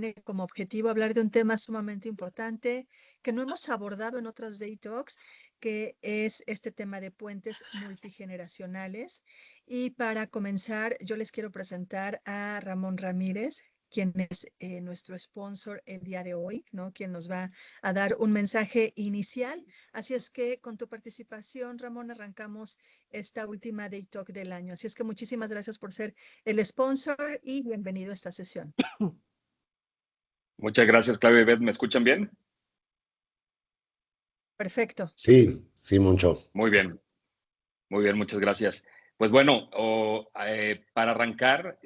tiene como objetivo hablar de un tema sumamente importante que no hemos abordado en otras Day Talks, que es este tema de puentes multigeneracionales. Y para comenzar, yo les quiero presentar a Ramón Ramírez, quien es nuestro sponsor el día de hoy, ¿no? Quien nos va a dar un mensaje inicial. Así es que con tu participación, Ramón, arrancamos esta última Day Talk del año. Así es que muchísimas gracias por ser el sponsor y bienvenido a esta sesión. Muchas gracias, Claudia y Beth. ¿Me escuchan bien? Perfecto. Sí, sí, mucho. Muy bien, muchas gracias. Pues bueno, para arrancar,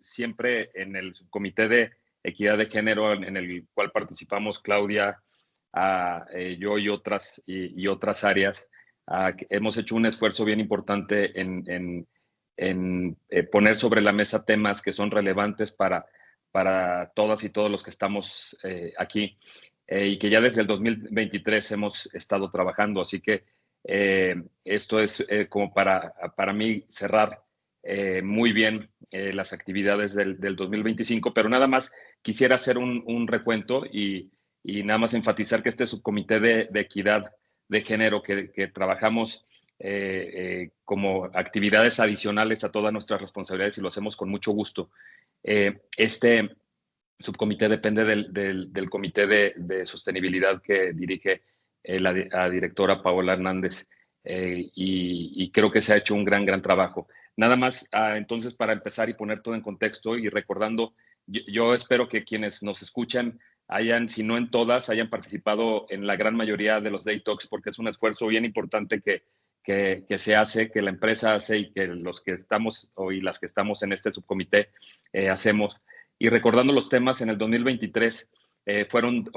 siempre en el subcomité de equidad de género en el cual participamos Claudia, yo y otras áreas, hemos hecho un esfuerzo bien importante en poner sobre la mesa temas que son relevantes para todas y todos los que estamos aquí y que ya desde el 2023 hemos estado trabajando. Así que esto es como para mí cerrar muy bien las actividades del 2025, pero nada más quisiera hacer un recuento y nada más enfatizar que este subcomité de equidad de género que trabajamos como actividades adicionales a todas nuestras responsabilidades y lo hacemos con mucho gusto. Este subcomité depende del comité de sostenibilidad que dirige la directora Paola Hernández y creo que se ha hecho un gran trabajo. Nada más, entonces, para empezar y poner todo en contexto y recordando, yo espero que quienes nos escuchan hayan, si no en todas, hayan participado en la gran mayoría de los Day Talks, porque es un esfuerzo bien importante que se hace, que la empresa hace y que los que estamos y las que estamos en este subcomité hacemos. Y recordando los temas, en el 2023 fueron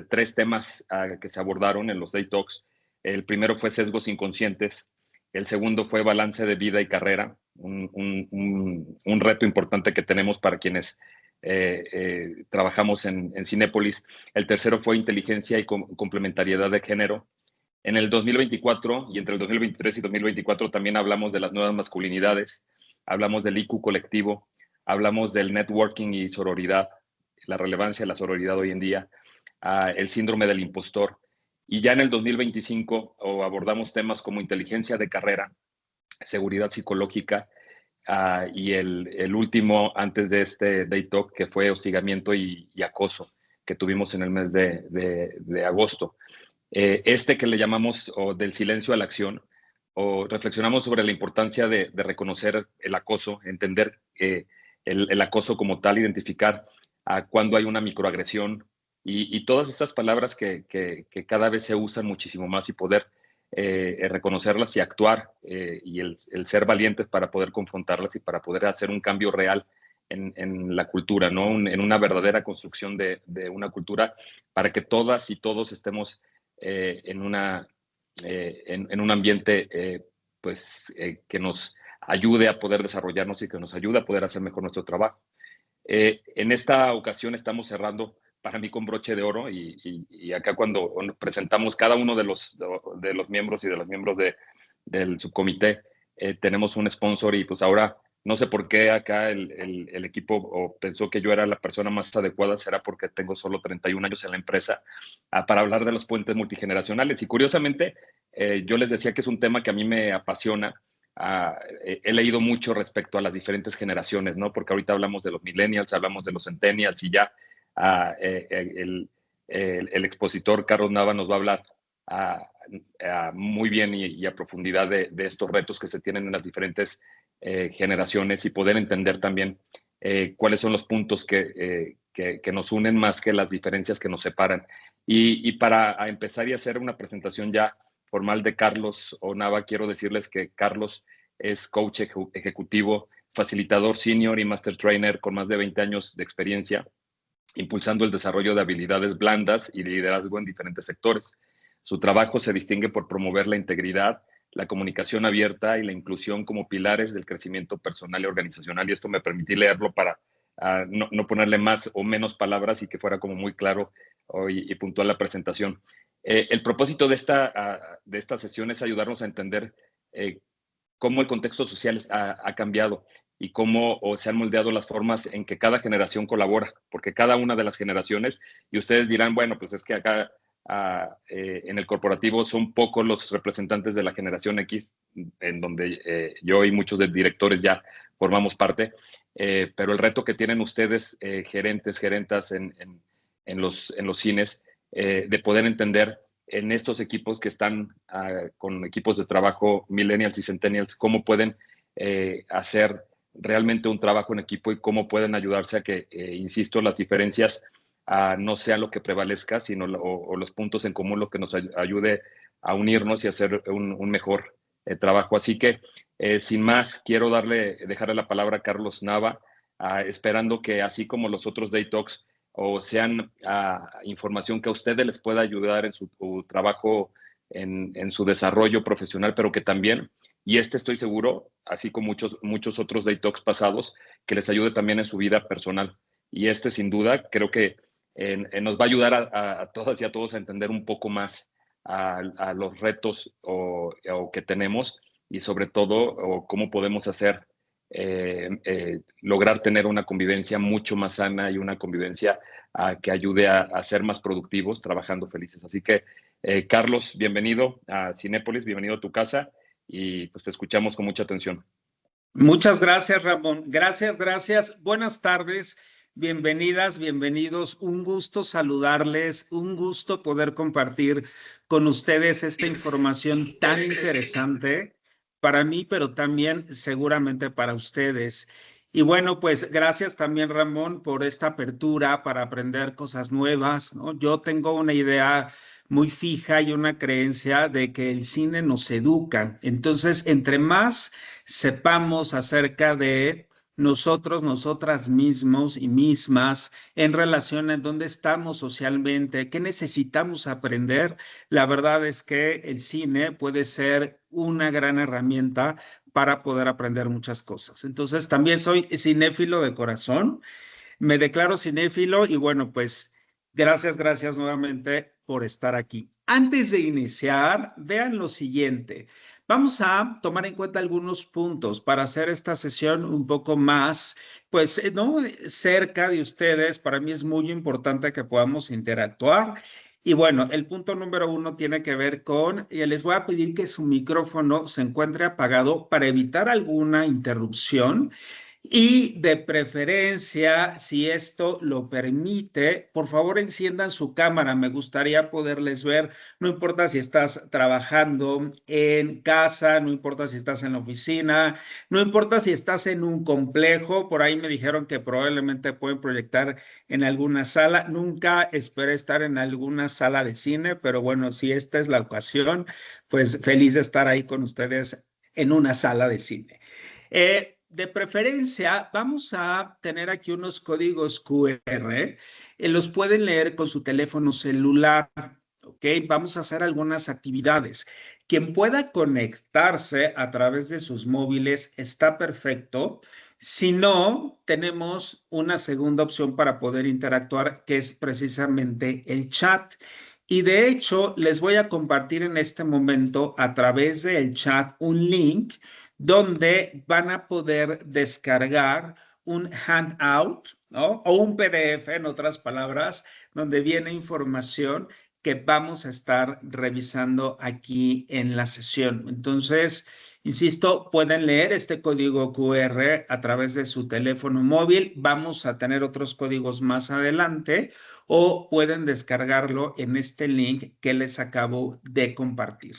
tres temas que se abordaron en los Day Talks. El primero fue sesgos inconscientes, el segundo fue balance de vida y carrera, un reto importante que tenemos para quienes trabajamos en Cinépolis. El tercero fue inteligencia y complementariedad de género. En el 2024 y entre el 2023 y 2024 también hablamos de las nuevas masculinidades, hablamos del IQ colectivo, hablamos del networking y sororidad, la relevancia de la sororidad hoy en día, el síndrome del impostor. Y ya en el 2025 abordamos temas como inteligencia de carrera, seguridad psicológica y el último antes de este Day Talk que fue hostigamiento y acoso que tuvimos en el mes de agosto. Este que le llamamos del silencio a la acción, o reflexionamos sobre la importancia de reconocer el acoso, entender el acoso como tal, identificar cuándo hay una microagresión y todas estas palabras que cada vez se usan muchísimo más y poder reconocerlas y actuar y el ser valientes para poder confrontarlas y para poder hacer un cambio real en la cultura, ¿no? En una verdadera construcción de una cultura para que todas y todos estemos en un ambiente que nos ayude a poder desarrollarnos y que nos ayude a poder hacer mejor nuestro trabajo. En esta ocasión estamos cerrando para mí con broche de oro y acá cuando presentamos cada uno de los miembros y de los miembros del subcomité, tenemos un sponsor y pues ahora no sé por qué acá el equipo pensó que yo era la persona más adecuada, será porque tengo solo 31 años en la empresa, para hablar de los puentes multigeneracionales. Y curiosamente, yo les decía que es un tema que a mí me apasiona. He leído mucho respecto a las diferentes generaciones, ¿no? Porque ahorita hablamos de los millennials, hablamos de los centennials y ya el expositor Carlos Nava nos va a hablar muy bien y a profundidad de estos retos que se tienen en las diferentes generaciones y poder entender también cuáles son los puntos que nos unen más que las diferencias que nos separan. Y para empezar y hacer una presentación ya formal de Carlos Nava, quiero decirles que Carlos es coach ejecutivo, facilitador senior y master trainer con más de 20 años de experiencia, impulsando el desarrollo de habilidades blandas y liderazgo en diferentes sectores. Su trabajo se distingue por promover la integridad, la comunicación abierta y la inclusión como pilares del crecimiento personal y organizacional. Y esto me permití leerlo para no ponerle más o menos palabras y que fuera como muy claro y puntual la presentación. El propósito de esta sesión es ayudarnos a entender cómo el contexto social ha cambiado y cómo se han moldeado las formas en que cada generación colabora, porque cada una de las generaciones, y ustedes dirán, bueno, pues es que acá en el corporativo son pocos los representantes de la generación X, en donde yo y muchos de directores ya formamos parte, pero el reto que tienen ustedes, gerentes, gerentas en los cines, de poder entender en estos equipos que están con equipos de trabajo millennials y centennials, cómo pueden hacer realmente un trabajo en equipo y cómo pueden ayudarse a que, insisto, las diferencias no sean lo que prevalezca, sino o los puntos en común lo que nos ayude a unirnos y hacer un mejor trabajo. Así que, sin más, quiero dejarle la palabra a Carlos Nava, esperando que así como los otros Day Talks, o sean información que a ustedes les pueda ayudar en su trabajo, en su desarrollo profesional, pero que también, y estoy seguro, así como muchos otros Day Talks pasados, que les ayude también en su vida personal. Y sin duda, creo que nos va a ayudar a todas y a todos a entender un poco más a los retos que tenemos y sobre todo cómo podemos hacer, lograr tener una convivencia mucho más sana y una convivencia que ayude a ser más productivos, trabajando felices. Así que, Carlos, bienvenido a Cinépolis, bienvenido a tu casa y pues te escuchamos con mucha atención. Muchas gracias, Ramón. Gracias, gracias. Buenas tardes. Bienvenidas, bienvenidos. Un gusto saludarles, un gusto poder compartir con ustedes esta información tan interesante para mí, pero también seguramente para ustedes. Y bueno, pues gracias también, Ramón, por esta apertura para aprender cosas nuevas, ¿no? Yo tengo una idea muy fija y una creencia de que el cine nos educa. Entonces, entre más sepamos acerca de nosotros, nosotras mismos y mismas en relación a dónde estamos socialmente, qué necesitamos aprender. La verdad es que el cine puede ser una gran herramienta para poder aprender muchas cosas. Entonces, también soy cinéfilo de corazón, me declaro cinéfilo y bueno, pues gracias nuevamente por estar aquí. Antes de iniciar, vean lo siguiente. Vamos a tomar en cuenta algunos puntos para hacer esta sesión un poco más, pues, no cerca de ustedes. Para mí es muy importante que podamos interactuar. Y bueno, el punto número 1 tiene que ver con, les voy a pedir que su micrófono se encuentre apagado para evitar alguna interrupción. Y de preferencia, si esto lo permite, por favor enciendan su cámara. Me gustaría poderles ver. No importa si estás trabajando en casa, no importa si estás en la oficina, no importa si estás en un complejo. Por ahí me dijeron que probablemente pueden proyectar en alguna sala. Nunca esperé estar en alguna sala de cine, pero bueno, si esta es la ocasión, pues feliz de estar ahí con ustedes en una sala de cine. De preferencia, vamos a tener aquí unos códigos QR. Los pueden leer con su teléfono celular. ¿Ok? Vamos a hacer algunas actividades. Quien pueda conectarse a través de sus móviles está perfecto. Si no, tenemos una segunda opción para poder interactuar, que es precisamente el chat. Y de hecho, les voy a compartir en este momento a través del chat un link donde van a poder descargar un handout, ¿no? O un PDF, en otras palabras, donde viene información que vamos a estar revisando aquí en la sesión. Entonces, insisto, pueden leer este código QR a través de su teléfono móvil. Vamos a tener otros códigos más adelante o pueden descargarlo en este link que les acabo de compartir.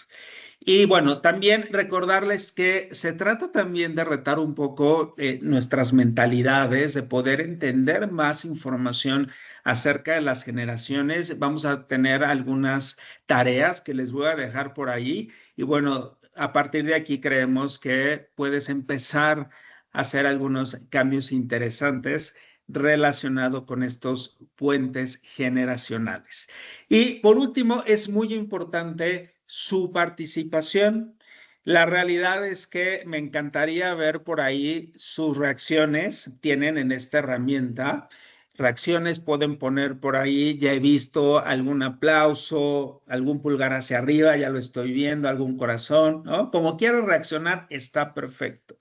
Y bueno, también recordarles que se trata también de retar un poco nuestras mentalidades, de poder entender más información acerca de las generaciones. Vamos a tener algunas tareas que les voy a dejar por ahí. Y bueno, a partir de aquí creemos que puedes empezar a hacer algunos cambios interesantes relacionado con estos puentes generacionales. Y por último, es muy importante su participación. La realidad es que me encantaría ver por ahí sus reacciones. Tienen en esta herramienta reacciones, pueden poner por ahí. Ya he visto algún aplauso, algún pulgar hacia arriba, ya lo estoy viendo, algún corazón, ¿no? Como quiero reaccionar, está perfecto.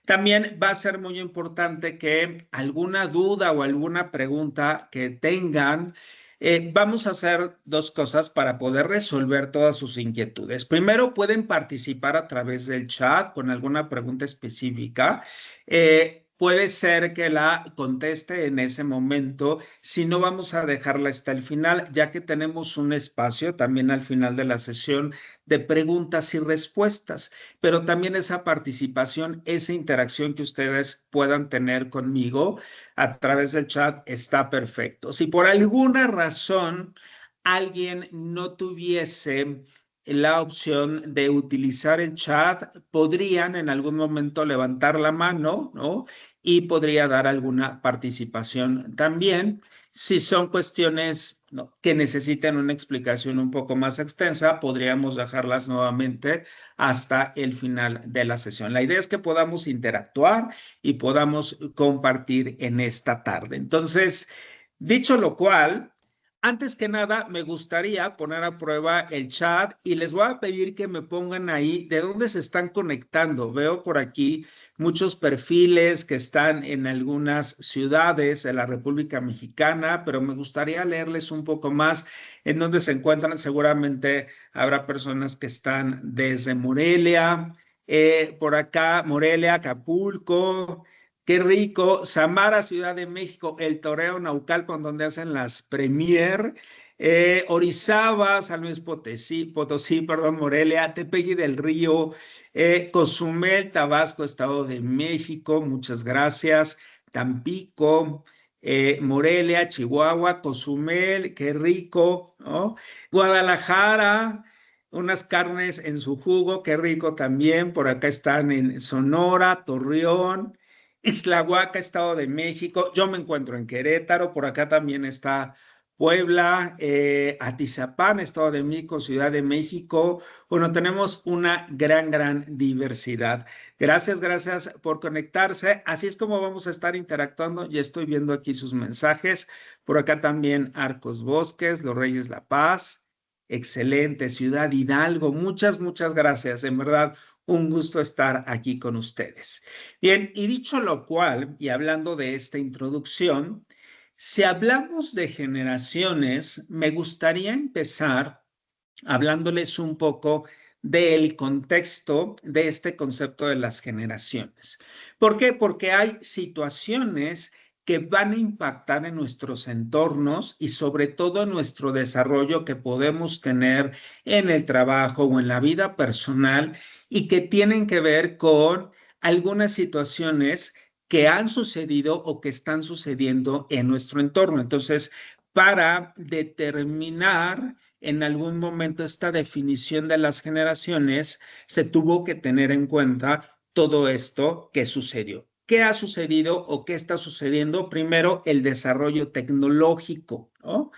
También va a ser muy importante que alguna duda o alguna pregunta que tengan, vamos a hacer dos cosas para poder resolver todas sus inquietudes. Primero, pueden participar a través del chat con alguna pregunta específica. Puede ser que la conteste en ese momento, si no vamos a dejarla hasta el final, ya que tenemos un espacio también al final de la sesión de preguntas y respuestas, pero también esa participación, esa interacción que ustedes puedan tener conmigo a través del chat está perfecto. Si por alguna razón alguien no tuviese la opción de utilizar el chat, podrían en algún momento levantar la mano, ¿no? Y podría dar alguna participación también. Si son cuestiones, ¿no?, que necesiten una explicación un poco más extensa, podríamos dejarlas nuevamente hasta el final de la sesión. La idea es que podamos interactuar y podamos compartir en esta tarde. Entonces, dicho lo cual, antes que nada, me gustaría poner a prueba el chat y les voy a pedir que me pongan ahí de dónde se están conectando. Veo por aquí muchos perfiles que están en algunas ciudades de la República Mexicana, pero me gustaría leerles un poco más en dónde se encuentran. Seguramente habrá personas que están desde Morelia, por acá, Morelia, Acapulco. Qué rico, Samara, Ciudad de México, El Toreo, Naucalpan, donde hacen las premier, Orizaba, San Luis Potosí, perdón, Morelia, Tepeji del Río, Cozumel, Tabasco, Estado de México, muchas gracias, Tampico, Morelia, Chihuahua, Cozumel, qué rico, ¿no? Guadalajara, unas carnes en su jugo, qué rico también, por acá están en Sonora, Torreón, Ixtlahuaca, Estado de México. Yo me encuentro en Querétaro, por acá también está Puebla, Atizapán, Estado de México, Ciudad de México. Bueno, tenemos una gran diversidad. Gracias por conectarse. Así es como vamos a estar interactuando. Ya estoy viendo aquí sus mensajes. Por acá también Arcos Bosques, Los Reyes La Paz. Excelente, Ciudad Hidalgo. Muchas gracias. En verdad, un gusto estar aquí con ustedes. Bien, y dicho lo cual, y hablando de esta introducción, si hablamos de generaciones, me gustaría empezar hablándoles un poco del contexto de este concepto de las generaciones. ¿Por qué? Porque hay situaciones que van a impactar en nuestros entornos y sobre todo en nuestro desarrollo que podemos tener en el trabajo o en la vida personal y que tienen que ver con algunas situaciones que han sucedido o que están sucediendo en nuestro entorno. Entonces, para determinar en algún momento esta definición de las generaciones, se tuvo que tener en cuenta todo esto que sucedió. ¿Qué ha sucedido o qué está sucediendo? Primero, el desarrollo tecnológico, ¿no?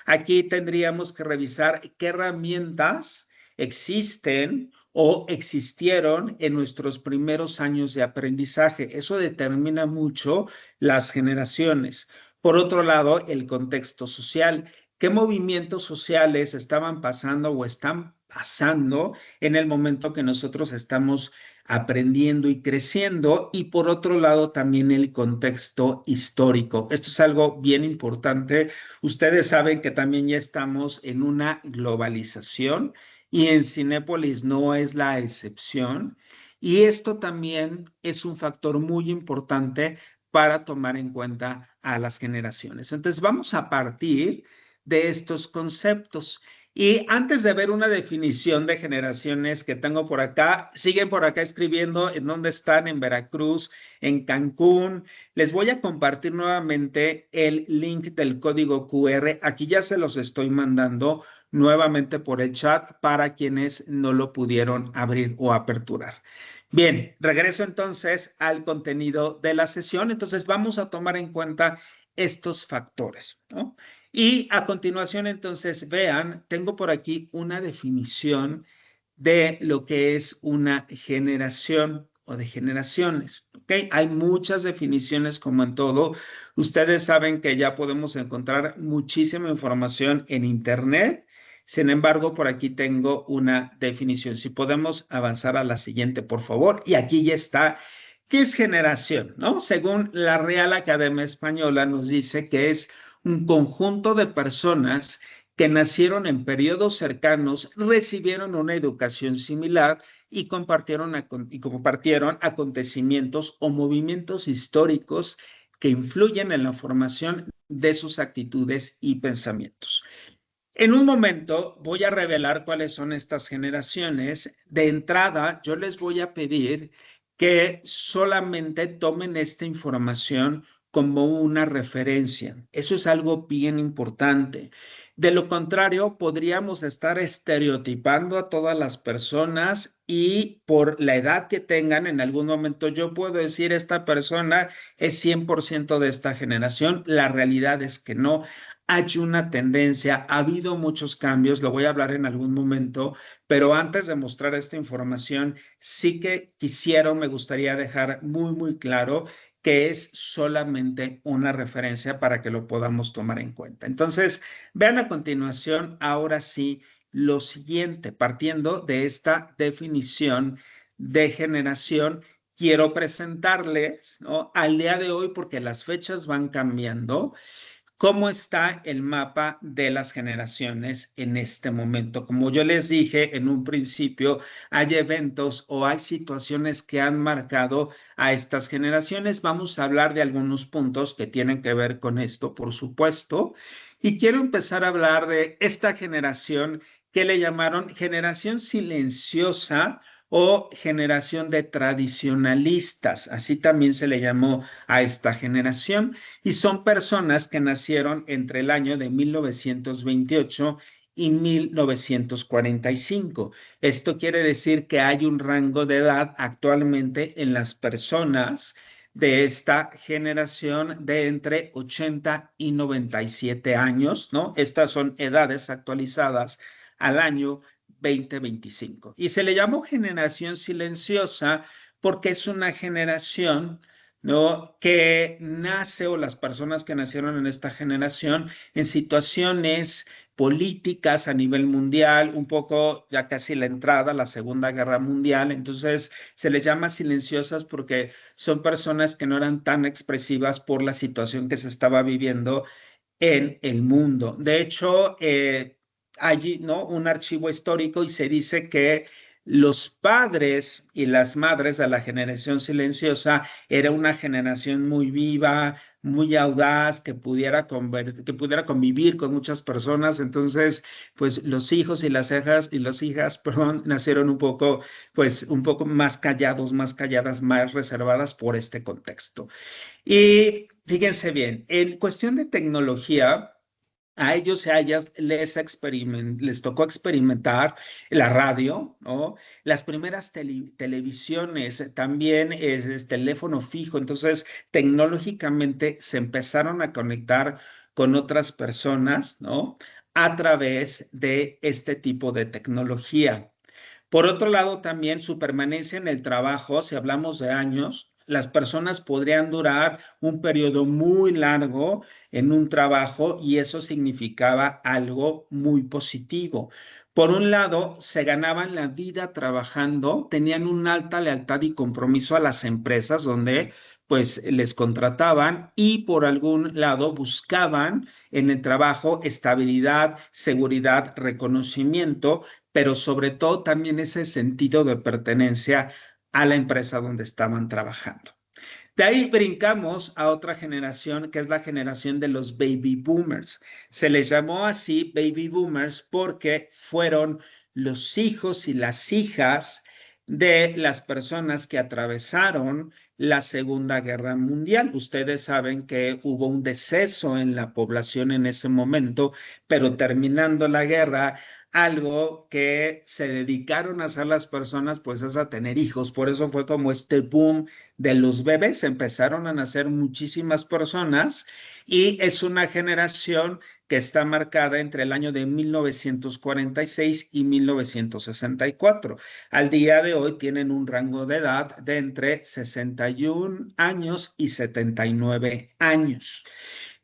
Aquí tendríamos que revisar qué herramientas existen o existieron en nuestros primeros años de aprendizaje. Eso determina mucho las generaciones. Por otro lado, el contexto social. ¿Qué movimientos sociales estaban pasando o están pasando en el momento que nosotros estamos aprendiendo y creciendo? Y por otro lado, también el contexto histórico. Esto es algo bien importante. Ustedes saben que también ya estamos en una globalización y en Cinépolis no es la excepción. Y esto también es un factor muy importante para tomar en cuenta a las generaciones. Entonces, vamos a partir de estos conceptos. Y antes de ver una definición de generaciones que tengo por acá, siguen por acá escribiendo en dónde están, en Veracruz, en Cancún. Les voy a compartir nuevamente el link del código QR. Aquí ya se los estoy mandando nuevamente por el chat para quienes no lo pudieron abrir o aperturar. Bien, regreso entonces al contenido de la sesión. Entonces vamos a tomar en cuenta estos factores, ¿no? Y a continuación, entonces, vean, tengo por aquí una definición de lo que es una generación o de generaciones, ¿ok? Hay muchas definiciones como en todo. Ustedes saben que ya podemos encontrar muchísima información en Internet. Sin embargo, por aquí tengo una definición. Si podemos avanzar a la siguiente, por favor. Y aquí ya está. ¿Qué es generación? ¿No? Según la Real Academia Española nos dice que es un conjunto de personas que nacieron en periodos cercanos, recibieron una educación similar y compartieron acontecimientos o movimientos históricos que influyen en la formación de sus actitudes y pensamientos. En un momento voy a revelar cuáles son estas generaciones. De entrada, yo les voy a pedir que solamente tomen esta información como una referencia. Eso es algo bien importante. De lo contrario, podríamos estar estereotipando a todas las personas y por la edad que tengan, en algún momento yo puedo decir, esta persona es 100% de esta generación. La realidad es que no. Hay una tendencia, ha habido muchos cambios, lo voy a hablar en algún momento, pero antes de mostrar esta información, sí que me gustaría dejar muy claro que es solamente una referencia para que lo podamos tomar en cuenta. Entonces, vean a continuación, ahora sí, lo siguiente, partiendo de esta definición de generación, quiero presentarles, ¿no? Al día de hoy, porque las fechas van cambiando, ¿cómo está el mapa de las generaciones en este momento? Como yo les dije en un principio, hay eventos o hay situaciones que han marcado a estas generaciones. Vamos a hablar de algunos puntos que tienen que ver con esto, por supuesto. Y quiero empezar a hablar de esta generación que le llamaron generación silenciosa o generación de tradicionalistas. Así también se le llamó a esta generación y son personas que nacieron entre el año de 1928 y 1945. Esto quiere decir que hay un rango de edad actualmente en las personas de esta generación de entre 80 y 97 años, ¿no? Estas son edades actualizadas al año 2025. Y se le llamó generación silenciosa porque es una generación, ¿no?, que nace, o las personas que nacieron en esta generación, en situaciones políticas a nivel mundial, un poco ya casi la entrada a la Segunda Guerra Mundial. Entonces se les llama silenciosas porque son personas que no eran tan expresivas por la situación que se estaba viviendo en el mundo. De hecho, allí, ¿no?, un archivo histórico y se dice que los padres y las madres de la generación silenciosa era una generación muy viva, muy audaz, que pudiera convivir con muchas personas. Entonces, pues los hijos y las hijas, perdón, nacieron pues un poco más callados, más calladas, más reservadas por este contexto. Y fíjense bien, en cuestión de tecnología, a ellos y a ellas les tocó experimentar la radio, ¿no? Las primeras televisiones, también es teléfono fijo. Entonces, tecnológicamente se empezaron a conectar con otras personas, ¿no?, a través de este tipo de tecnología. Por otro lado, también su permanencia en el trabajo, si hablamos de años, las personas podrían durar un periodo muy largo en un trabajo y eso significaba algo muy positivo. Por un lado, se ganaban la vida trabajando, tenían una alta lealtad y compromiso a las empresas donde pues les contrataban, y por algún lado buscaban en el trabajo estabilidad, seguridad, reconocimiento, pero sobre todo también ese sentido de pertenencia a la empresa donde estaban trabajando. De ahí brincamos a otra generación, que es la generación de los baby boomers. Se les llamó así baby boomers porque fueron los hijos y las hijas de las personas que atravesaron la Segunda Guerra Mundial. Ustedes saben que hubo un deceso en la población en ese momento, pero terminando la guerra, algo que se dedicaron a hacer las personas, pues es a tener hijos. Por eso fue como este boom de los bebés. Empezaron a nacer muchísimas personas y es una generación que está marcada entre el año de 1946 y 1964. Al día de hoy tienen un rango de edad de entre 61 años y 79 años.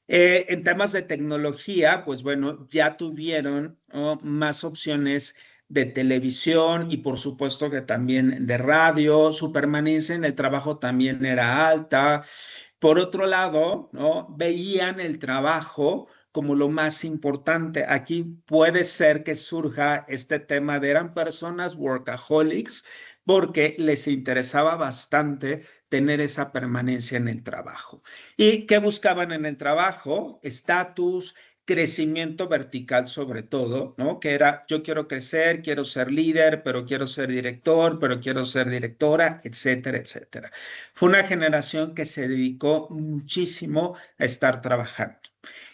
En temas de tecnología, pues bueno, ya tuvieron más opciones de televisión y por supuesto que también de radio. Su permanencia en el trabajo también era alta. Por otro lado, ¿no? Veían el trabajo como lo más importante. Aquí puede ser que surja este tema de eran personas workaholics porque les interesaba bastante tener esa permanencia en el trabajo. ¿Y qué buscaban en el trabajo? Estatus, crecimiento vertical sobre todo, ¿no? Que era, yo quiero crecer, quiero ser líder, pero quiero ser director, pero quiero ser directora, etcétera, etcétera. Fue una generación que se dedicó muchísimo a estar trabajando.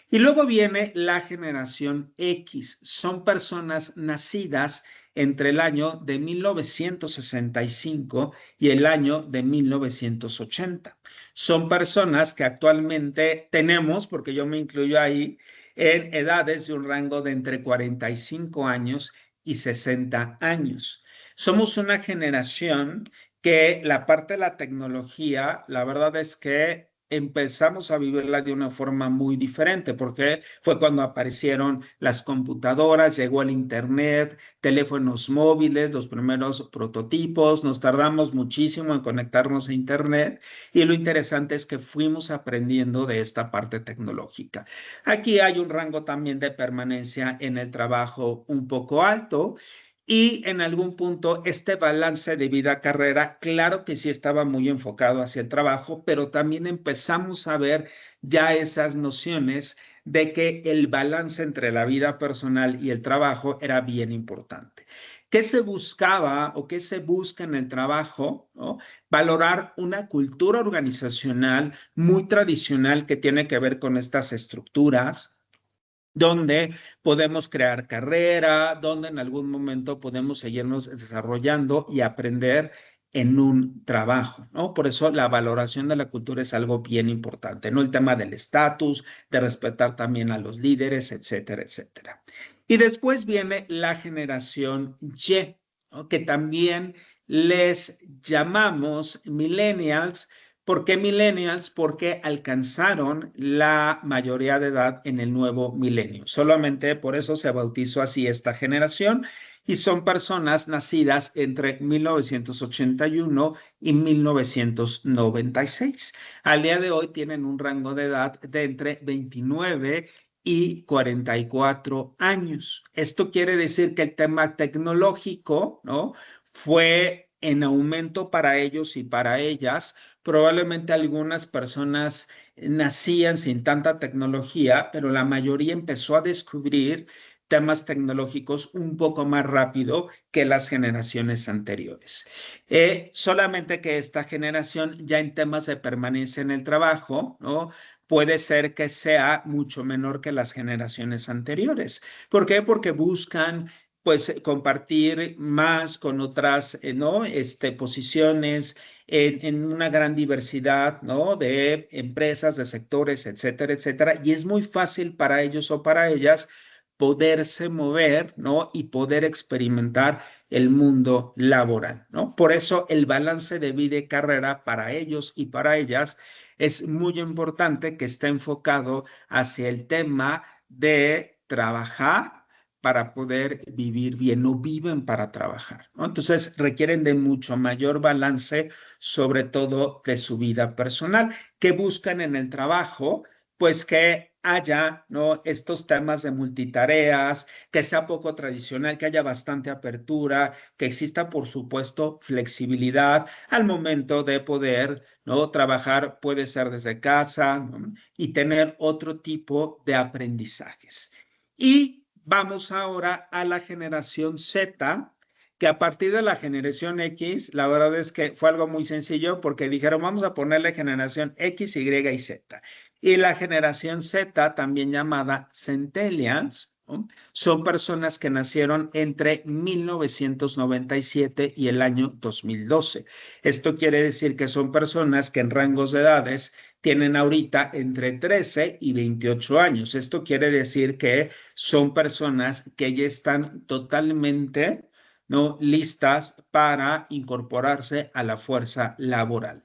Y luego viene la generación X. Son personas nacidas entre el año de 1965 y el año de 1980. Son personas que actualmente tenemos, porque yo me incluyo ahí, en edades de un rango de entre 45 años y 60 años. Somos una generación que la parte de la tecnología, la verdad es que empezamos a vivirla de una forma muy diferente, porque fue cuando aparecieron las computadoras, llegó el internet, teléfonos móviles, los primeros prototipos, nos tardamos muchísimo en conectarnos a internet y lo interesante es que fuimos aprendiendo de esta parte tecnológica. Aquí hay un rango también de permanencia en el trabajo un poco alto. Y en algún punto este balance de vida-carrera, claro que sí estaba muy enfocado hacia el trabajo, pero también empezamos a ver ya esas nociones de que el balance entre la vida personal y el trabajo era bien importante. ¿Qué se buscaba o qué se busca en el trabajo? ¿No? Valorar una cultura organizacional muy tradicional que tiene que ver con estas estructuras, donde podemos crear carrera, donde en algún momento podemos seguirnos desarrollando y aprender en un trabajo, ¿no? Por eso la valoración de la cultura es algo bien importante, ¿no? El tema del estatus, de respetar también a los líderes, etcétera, etcétera. Y después viene la generación Y, ¿no? Que también les llamamos millennials. ¿Por qué millennials? Porque alcanzaron la mayoría de edad en el nuevo milenio. Solamente por eso se bautizó así esta generación y son personas nacidas entre 1981 y 1996. Al día de hoy tienen un rango de edad de entre 29 y 44 años. Esto quiere decir que el tema tecnológico, ¿no? Fue en aumento para ellos y para ellas. Probablemente algunas personas nacían sin tanta tecnología, pero la mayoría empezó a descubrir temas tecnológicos un poco más rápido que las generaciones anteriores. Solamente que esta generación ya en temas de permanencia en el trabajo, ¿no? Puede ser que sea mucho menor que las generaciones anteriores. ¿Por qué? Porque buscan pues compartir más con otras, ¿no? Posiciones en una gran diversidad, ¿no? De empresas, de sectores, etcétera, etcétera. Y es muy fácil para ellos o para ellas poderse mover, ¿no? Y poder experimentar el mundo laboral, ¿no? Por eso el balance de vida y carrera para ellos y para ellas es muy importante que esté enfocado hacia el tema de trabajar para poder vivir bien, no viven para trabajar, ¿no? Entonces requieren de mucho mayor balance, sobre todo de su vida personal. ¿Qué buscan en el trabajo? Pues que haya, ¿no? Estos temas de multitareas, que sea poco tradicional, que haya bastante apertura, que exista, por supuesto, flexibilidad al momento de poder, ¿no? Trabajar puede ser desde casa, ¿no? Y tener otro tipo de aprendizajes. Y vamos ahora a la generación Z, que a partir de la generación X, la verdad es que fue algo muy sencillo porque dijeron, vamos a ponerle generación X, Y y Z. Y la generación Z, también llamada Centennials, ¿no? Son personas que nacieron entre 1997 y el año 2012. Esto quiere decir que son personas que en rangos de edades tienen ahorita entre 13 y 28 años. Esto quiere decir que son personas que ya están totalmente, ¿no? Listas para incorporarse a la fuerza laboral.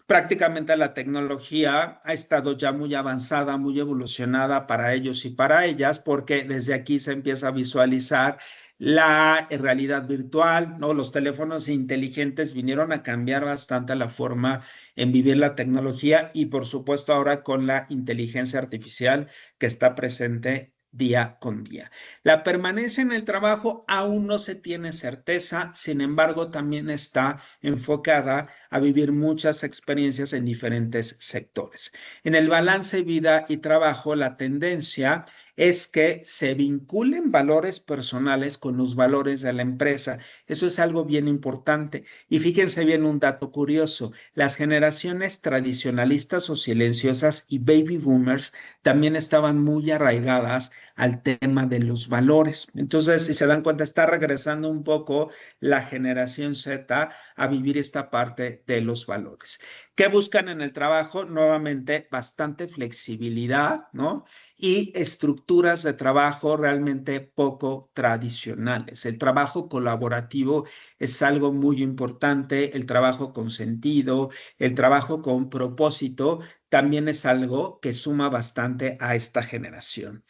Prácticamente la tecnología ha estado ya muy avanzada, muy evolucionada para ellos y para ellas, porque desde aquí se empieza a visualizar la realidad virtual, ¿no? Los teléfonos inteligentes vinieron a cambiar bastante la forma en vivir la tecnología y por supuesto ahora con la inteligencia artificial que está presente día con día. La permanencia en el trabajo aún no se tiene certeza, sin embargo, también está enfocada a vivir muchas experiencias en diferentes sectores. En el balance vida y trabajo, la tendencia es que se vinculen valores personales con los valores de la empresa. Eso es algo bien importante. Y fíjense bien un dato curioso. Las generaciones tradicionalistas o silenciosas y baby boomers también estaban muy arraigadas al tema de los valores. Entonces, si se dan cuenta, está regresando un poco la generación Z a vivir esta parte de los valores. ¿Qué buscan en el trabajo? Nuevamente, bastante flexibilidad, ¿no? Y estructuras de trabajo realmente poco tradicionales. El trabajo colaborativo es algo muy importante, el trabajo con sentido, el trabajo con propósito también es algo que suma bastante a esta generación.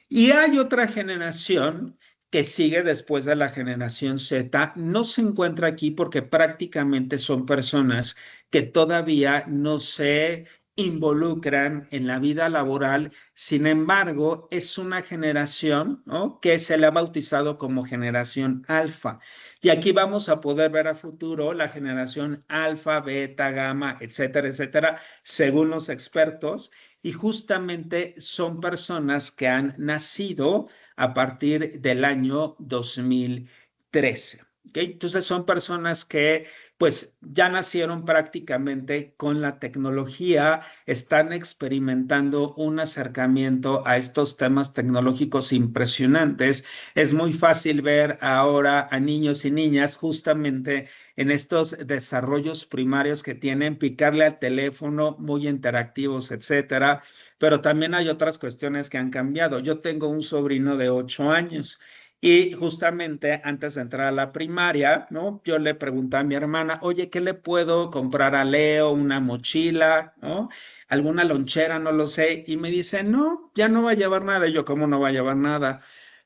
Y hay otra generación que sigue después de la generación Z, no se encuentra aquí porque prácticamente son personas que todavía no se involucran en la vida laboral. Sin embargo, es una generación, ¿no?, que se le ha bautizado como generación alfa. Y aquí vamos a poder ver a futuro la generación alfa, beta, gamma, etcétera, etcétera, según los expertos. Y justamente son personas que han nacido a partir del año 2013. ¿Okay? Entonces son personas que pues ya nacieron prácticamente con la tecnología, están experimentando un acercamiento a estos temas tecnológicos impresionantes. Es muy fácil ver ahora a niños y niñas justamente en estos desarrollos primarios que tienen, picarle al teléfono, muy interactivos, etcétera. Pero también hay otras cuestiones que han cambiado. Yo tengo un sobrino de 8 años y justamente antes de entrar a la primaria, ¿no?, yo le pregunté a mi hermana, oye, ¿qué le puedo comprar a Leo? ¿Una mochila? ¿No? ¿Alguna lonchera? No lo sé. Y me dice, no, ya no va a llevar nada. Y yo, ¿cómo no va a llevar nada?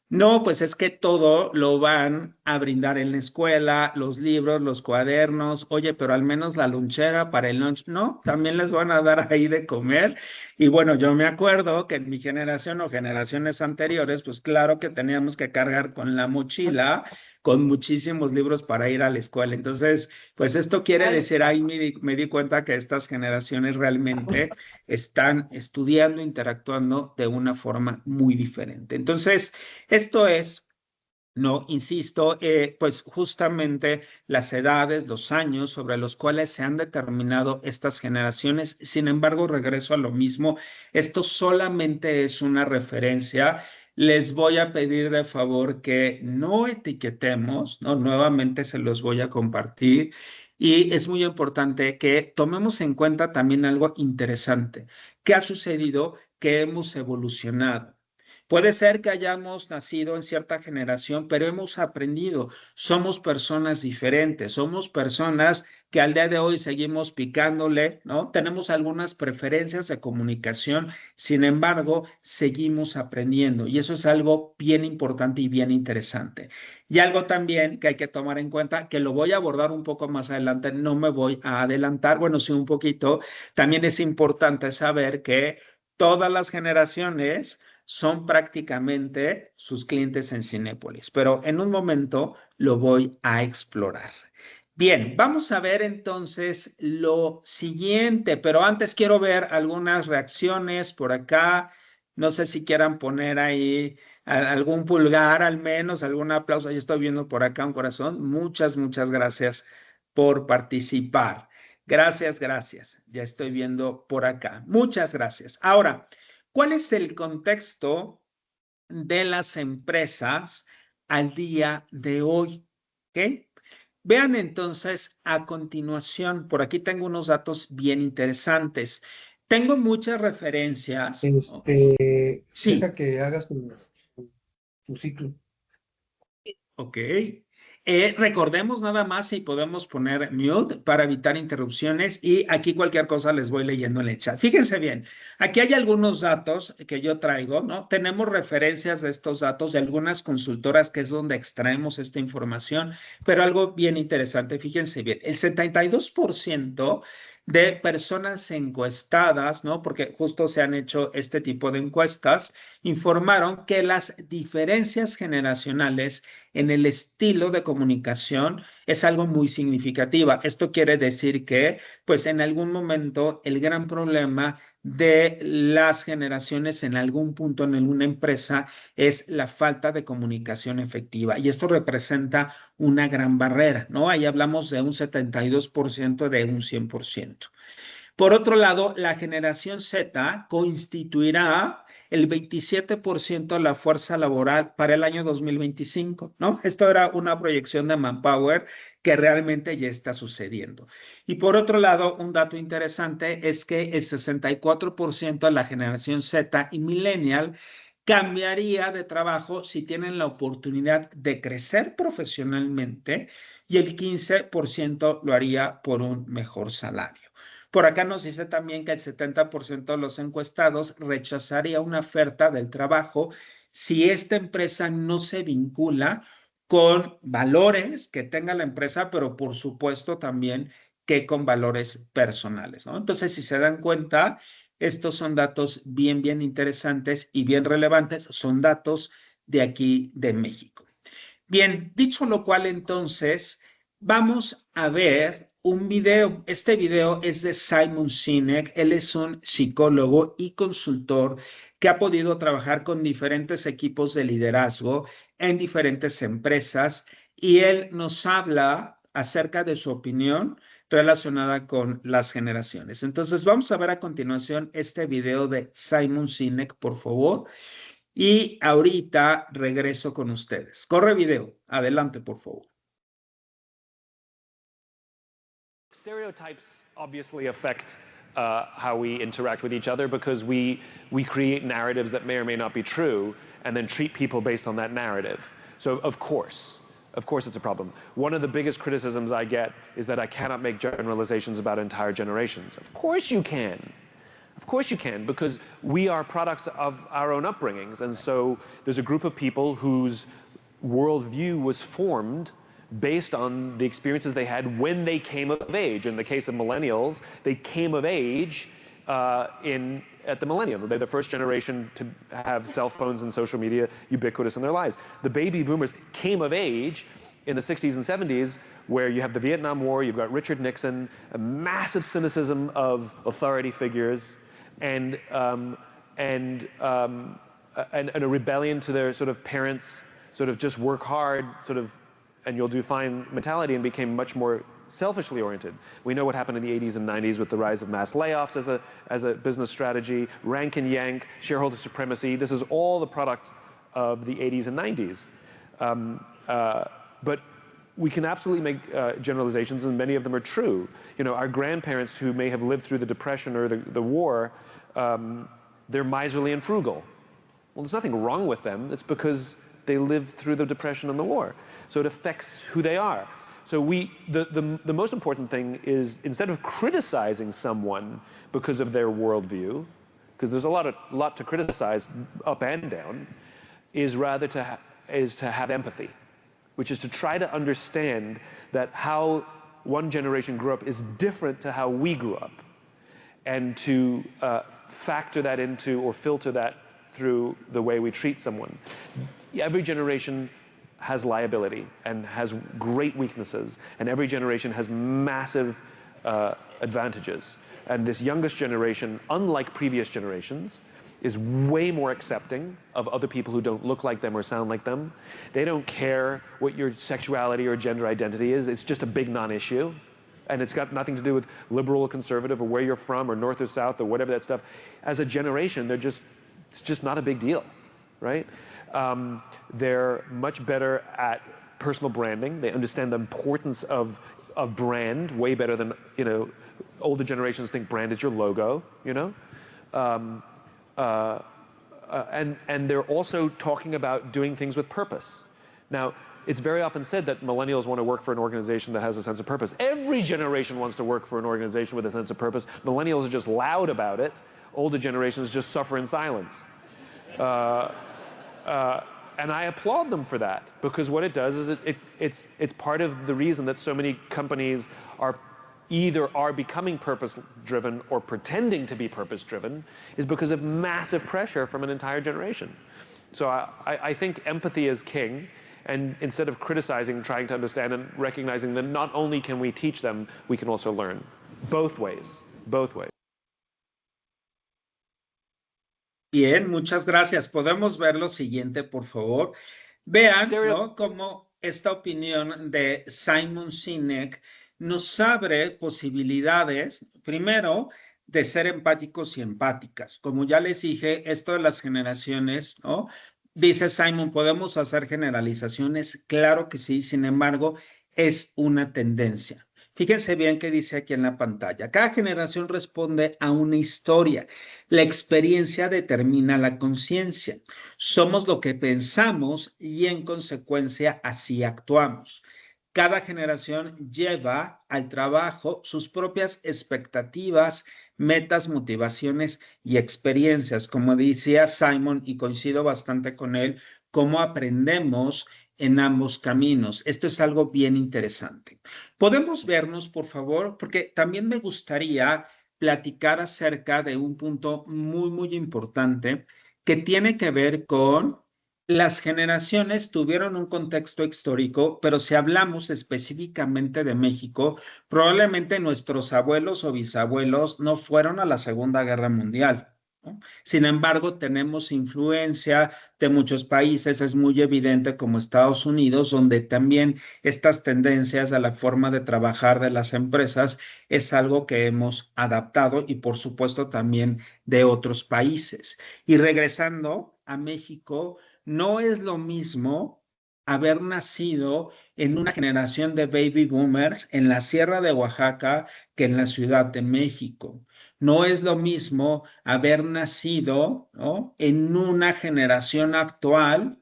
No, pues es que todo lo van a brindar en la escuela, los libros, los cuadernos, oye, pero al menos la lonchera para el lunch, no, también les van a dar ahí de comer. Y bueno, yo me acuerdo que en mi generación o generaciones anteriores, pues claro que teníamos que cargar con la mochila, con muchísimos libros para ir a la escuela. Entonces, pues esto quiere decir, ahí me di cuenta que estas generaciones realmente están estudiando, interactuando de una forma muy diferente. Entonces, esto es, no, insisto, pues justamente las edades, los años sobre los cuales se han determinado estas generaciones. Sin embargo, regreso a lo mismo, esto solamente es una referencia. Les voy a pedir de favor que no etiquetemos, ¿no? Nuevamente se los voy a compartir. Y es muy importante que tomemos en cuenta también algo interesante. ¿Qué ha sucedido? Que hemos evolucionado. Puede ser que hayamos nacido en cierta generación, pero hemos aprendido. Somos personas diferentes, somos personas que al día de hoy seguimos picándole, ¿no? Tenemos algunas preferencias de comunicación, sin embargo, seguimos aprendiendo y eso es algo bien importante y bien interesante. Y algo también que hay que tomar en cuenta, que lo voy a abordar un poco más adelante, no me voy a adelantar, bueno, sí un poquito, también es importante saber que todas las generaciones son prácticamente sus clientes en Cinépolis, pero en un momento lo voy a explorar. Bien, vamos a ver entonces lo siguiente, pero antes quiero ver algunas reacciones por acá. No sé si quieran poner ahí algún pulgar al menos, algún aplauso. Ya estoy viendo por acá un corazón. Muchas, muchas gracias por participar. Gracias, gracias. Ya estoy viendo por acá. Muchas gracias. Ahora, ¿cuál es el contexto de las empresas al día de hoy? ¿Ok? Vean entonces a continuación, por aquí tengo unos datos bien interesantes. Tengo muchas referencias. Sí. Deja que hagas tu ciclo. Ok. Recordemos nada más si podemos poner mute para evitar interrupciones y aquí cualquier cosa les voy leyendo en el chat. Fíjense bien, aquí hay algunos datos que yo traigo, ¿no? Tenemos referencias de estos datos de algunas consultoras que es donde extraemos esta información, pero algo bien interesante, fíjense bien, el 72% de personas encuestadas, ¿no? Porque justo se han hecho este tipo de encuestas, informaron que las diferencias generacionales en el estilo de comunicación es algo muy significativa. Esto quiere decir que, pues en algún momento, el gran problema de las generaciones en algún punto en alguna empresa es la falta de comunicación efectiva. Y esto representa una gran barrera, ¿no? Ahí hablamos de un 72% de un 100%. Por otro lado, la generación Z constituirá el 27% de la fuerza laboral para el año 2025, ¿no? Esto era una proyección de Manpower que realmente ya está sucediendo. Y por otro lado, un dato interesante es que el 64% de la generación Z y Millennial cambiaría de trabajo si tienen la oportunidad de crecer profesionalmente y el 15% lo haría por un mejor salario. Por acá nos dice también que el 70% de los encuestados rechazaría una oferta del trabajo si esta empresa no se vincula con valores que tenga la empresa, pero por supuesto también que con valores personales, ¿no? Entonces, si se dan cuenta, estos son datos bien, bien interesantes y bien relevantes, son datos de aquí de México. Bien, dicho lo cual, entonces, vamos a ver un video. Este video es de Simon Sinek. Él es un psicólogo y consultor que ha podido trabajar con diferentes equipos de liderazgo en diferentes empresas y él nos habla acerca de su opinión relacionada con las generaciones. Entonces, vamos a ver a continuación este video de Simon Sinek, por favor. Y ahorita regreso con ustedes. Corre video. Adelante, por favor. Stereotypes obviously affect how we interact with each other because we create narratives that may or may not be true and then treat people based on that narrative. So of course it's a problem. One of the biggest criticisms I get is that I cannot make generalizations about entire generations. Of course you can. Of course you can, because we are products of our own upbringings. And so there's a group of people whose worldview was formed based on the experiences they had when they came of age. In the case of millennials, they came of age at the millennium. They're the first generation to have cell phones and social media ubiquitous in their lives. The baby boomers came of age in the 60s and 70s, where you have the Vietnam War, you've got Richard Nixon, a massive cynicism of authority figures, and a rebellion to their sort of parents' sort of just work hard, sort of, and you'll do fine mentality, and became much more selfishly oriented. We know what happened in the 80s and 90s with the rise of mass layoffs as a business strategy, rank and yank, shareholder supremacy. This is all the product of the 80s and 90s. But we can absolutely make generalizations, and many of them are true. You know, our grandparents who may have lived through the Depression or the war, they're miserly and frugal. Well, there's nothing wrong with them. It's because they lived through the Depression and the war. So it affects who they are. So the most important thing is, instead of criticizing someone because of their worldview, because there's a lot to criticize up and down, is rather to have empathy, which is to try to understand that how one generation grew up is different to how we grew up, and to factor that into or filter that through the way we treat someone. Every generation has liability and has great weaknesses, and every generation has massive advantages. And this youngest generation, unlike previous generations, is way more accepting of other people who don't look like them or sound like them. They don't care what your sexuality or gender identity is. It's just a big non-issue. And it's got nothing to do with liberal or conservative or where you're from or north or south or whatever that stuff. As a generation, it's just not a big deal, right? They're much better at personal branding. They understand the importance of brand way better than, you know, older generations think brand is your logo, you know? And they're also talking about doing things with purpose. Now, it's very often said that millennials want to work for an organization that has a sense of purpose. Every generation wants to work for an organization with a sense of purpose. Millennials are just loud about it. Older generations just suffer in silence. And I applaud them for that, because what it does is it's part of the reason that so many companies are becoming purpose-driven or pretending to be purpose-driven, is because of massive pressure from an entire generation. So I think empathy is king, and instead of criticizing, trying to understand and recognizing that not only can we teach them, we can also learn. Both ways, both ways. Bien, muchas gracias. Podemos ver lo siguiente, por favor. Vean, ¿no?, cómo esta opinión de Simon Sinek nos abre posibilidades, primero, de ser empáticos y empáticas. Como ya les dije, esto de las generaciones, ¿no? Dice Simon, ¿podemos hacer generalizaciones? Claro que sí, sin embargo, es una tendencia. Fíjense bien qué dice aquí en la pantalla. Cada generación responde a una historia. La experiencia determina la conciencia. Somos lo que pensamos y en consecuencia así actuamos. Cada generación lleva al trabajo sus propias expectativas, metas, motivaciones y experiencias. Como decía Simon, y coincido bastante con él, cómo aprendemos en ambos caminos. Esto es algo bien interesante. Podemos vernos, por favor, porque también me gustaría platicar acerca de un punto muy, muy importante que tiene que ver con las generaciones. Tuvieron un contexto histórico, pero si hablamos específicamente de México, probablemente nuestros abuelos o bisabuelos no fueron a la Segunda Guerra Mundial, ¿no? Sin embargo, tenemos influencia de muchos países, es muy evidente, como Estados Unidos, donde también estas tendencias a la forma de trabajar de las empresas es algo que hemos adaptado, y por supuesto también de otros países. Y regresando a México, no es lo mismo haber nacido en una generación de baby boomers en la Sierra de Oaxaca que en la Ciudad de México. No es lo mismo haber nacido, ¿no?, en una generación actual,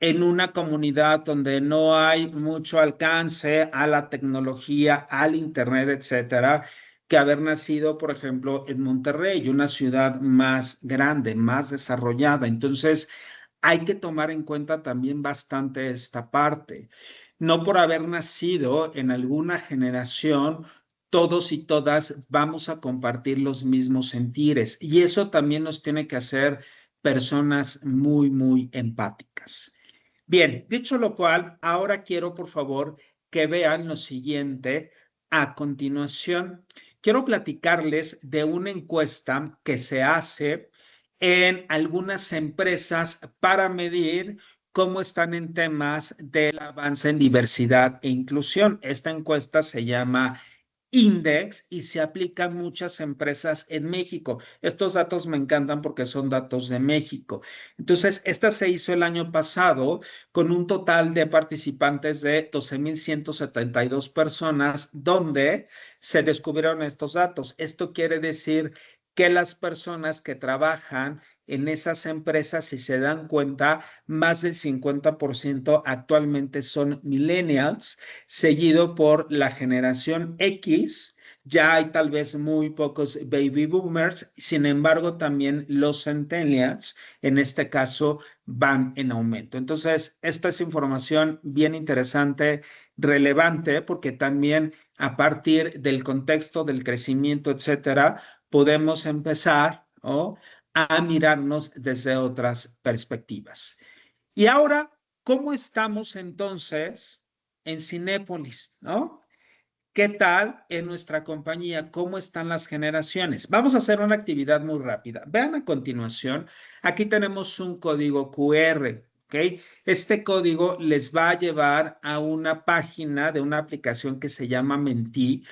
en una comunidad donde no hay mucho alcance a la tecnología, al internet, etcétera, que haber nacido, por ejemplo, en Monterrey, una ciudad más grande, más desarrollada. Entonces, hay que tomar en cuenta también bastante esta parte. No por haber nacido en alguna generación, todos y todas vamos a compartir los mismos sentires, y eso también nos tiene que hacer personas muy, muy empáticas. Bien, dicho lo cual, ahora quiero, por favor, que vean lo siguiente a continuación. Quiero platicarles de una encuesta que se hace en algunas empresas para medir cómo están en temas del avance en diversidad e inclusión. Esta encuesta se llama Index y se aplica a muchas empresas en México. Estos datos me encantan porque son datos de México. Entonces, esta se hizo el año pasado con un total de participantes de 12,172 personas, donde se descubrieron estos datos. Esto quiere decir que las personas que trabajan en esas empresas, si se dan cuenta, más del 50% actualmente son millennials, seguido por la generación X. Ya hay tal vez muy pocos baby boomers, sin embargo, también los centennials, en este caso, van en aumento. Entonces, esta es información bien interesante, relevante, porque también a partir del contexto del crecimiento, etcétera, podemos empezar, ¿no?, a mirarnos desde otras perspectivas. Y ahora, ¿cómo estamos entonces en Cinépolis, ¿no? ¿Qué tal en nuestra compañía? ¿Cómo están las generaciones? Vamos a hacer una actividad muy rápida. Vean a continuación, aquí tenemos un código QR, ¿ok? Este código les va a llevar a una página de una aplicación que se llama Menti.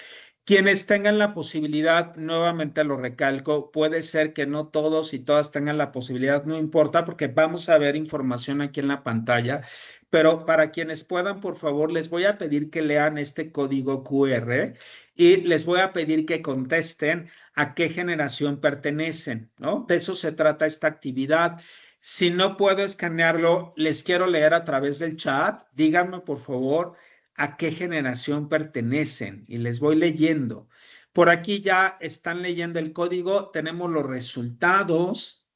Quienes tengan la posibilidad, nuevamente lo recalco, puede ser que no todos y todas tengan la posibilidad, no importa, porque vamos a ver información aquí en la pantalla, pero para quienes puedan, por favor, les voy a pedir que lean este código QR y les voy a pedir que contesten a qué generación pertenecen, ¿no? De eso se trata esta actividad. Si no puedo escanearlo, les quiero leer a través del chat. Díganme, por favor, a qué generación pertenecen y les voy leyendo. Por aquí ya están leyendo el código, tenemos los resultados.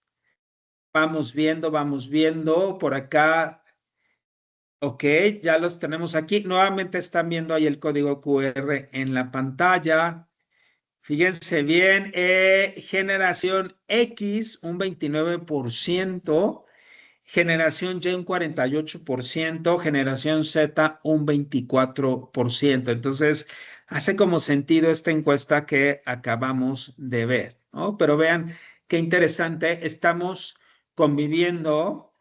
Vamos viendo. Por acá, ok, ya los tenemos aquí. Nuevamente están viendo ahí el código QR en la pantalla. Fíjense bien, generación X, un 29%. Generación Y un 48%, generación Z un 24%. Entonces, hace como sentido esta encuesta que acabamos de ver, ¿no? Pero vean qué interesante, estamos conviviendo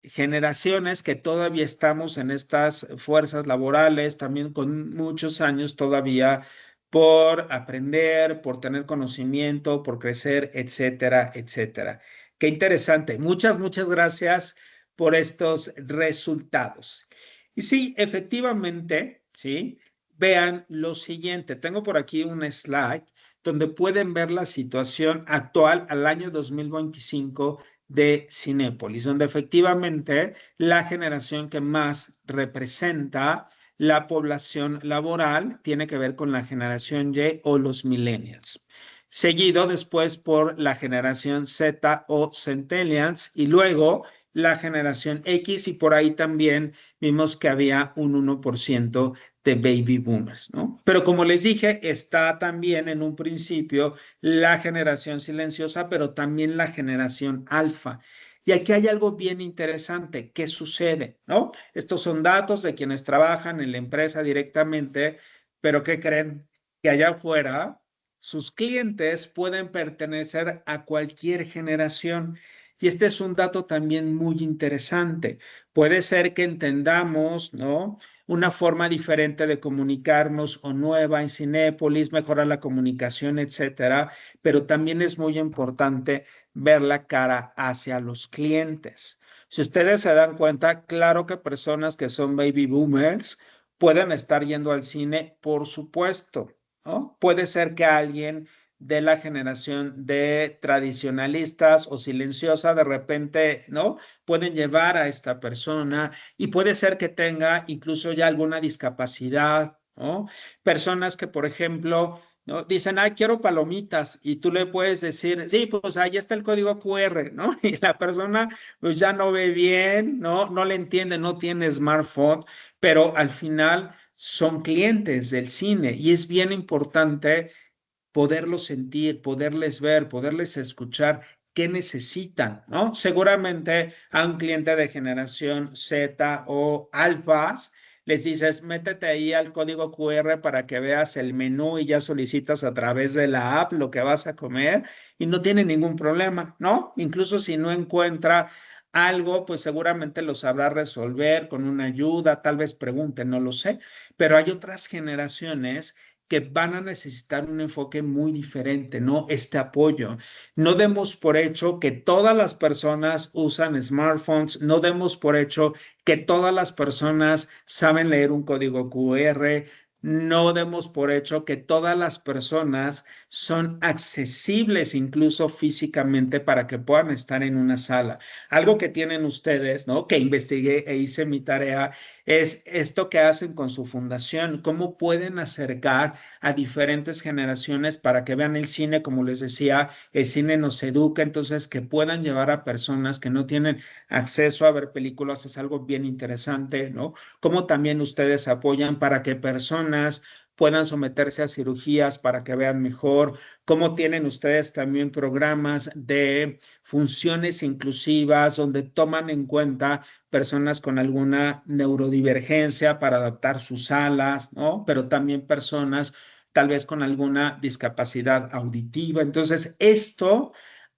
generaciones que todavía estamos en estas fuerzas laborales, también con muchos años todavía por aprender, por tener conocimiento, por crecer, etcétera, etcétera. Qué interesante. Muchas gracias por estos resultados. Y sí, efectivamente, sí, vean lo siguiente. Tengo por aquí un slide donde pueden ver la situación actual al año 2025 de Cinépolis, donde efectivamente la generación que más representa la población laboral tiene que ver con la generación Y o los millennials, seguido después por la generación Z o centennials y luego la generación X y por ahí también vimos que había un 1% de baby boomers, ¿no? Pero como les dije, está también en un principio la generación silenciosa, pero también la generación alfa. Y aquí hay algo bien interesante. ¿Qué sucede? ¿No? Estos son datos de quienes trabajan en la empresa directamente, pero ¿qué creen? Que allá afuera sus clientes pueden pertenecer a cualquier generación. Y este es un dato también muy interesante. Puede ser que entendamos, ¿no?, una forma diferente de comunicarnos o nueva en Cinépolis, mejorar la comunicación, etcétera, pero también es muy importante ver la cara hacia los clientes. Si ustedes se dan cuenta, claro que personas que son baby boomers pueden estar yendo al cine, por supuesto, ¿no? Puede ser que alguien de la generación de tradicionalistas o silenciosa de repente, ¿no?, pueden llevar a esta persona y puede ser que tenga incluso ya alguna discapacidad, ¿no? Personas que, por ejemplo, ¿no?, dicen, ay, quiero palomitas, y tú le puedes decir, sí, pues ahí está el código QR, ¿no? Y la persona pues ya no ve bien, ¿no? No le entiende, no tiene smartphone, pero al final son clientes del cine y es bien importante poderlos sentir, poderles ver, poderles escuchar qué necesitan, ¿no? Seguramente a un cliente de generación Z o alfas les dices, métete ahí al código QR para que veas el menú y ya solicitas a través de la app lo que vas a comer y no tiene ningún problema, ¿no? Incluso si no encuentra algo, pues seguramente lo sabrá resolver con una ayuda, tal vez pregunte, no lo sé, pero hay otras generaciones que van a necesitar un enfoque muy diferente, ¿no? Este apoyo. No demos por hecho que todas las personas usan smartphones, no demos por hecho que todas las personas saben leer un código QR, no demos por hecho que todas las personas son accesibles incluso físicamente para que puedan estar en una sala. Algo que tienen ustedes, ¿no?, que investigué e hice mi tarea, es esto que hacen con su fundación, cómo pueden acercar a diferentes generaciones para que vean el cine. Como les decía, el cine nos educa, entonces que puedan llevar a personas que no tienen acceso a ver películas es algo bien interesante, ¿no? Cómo también ustedes apoyan para que personas puedan someterse a cirugías para que vean mejor, cómo tienen ustedes también programas de funciones inclusivas donde toman en cuenta personas con alguna neurodivergencia para adaptar sus salas, ¿no? Pero también personas tal vez con alguna discapacidad auditiva. Entonces, esto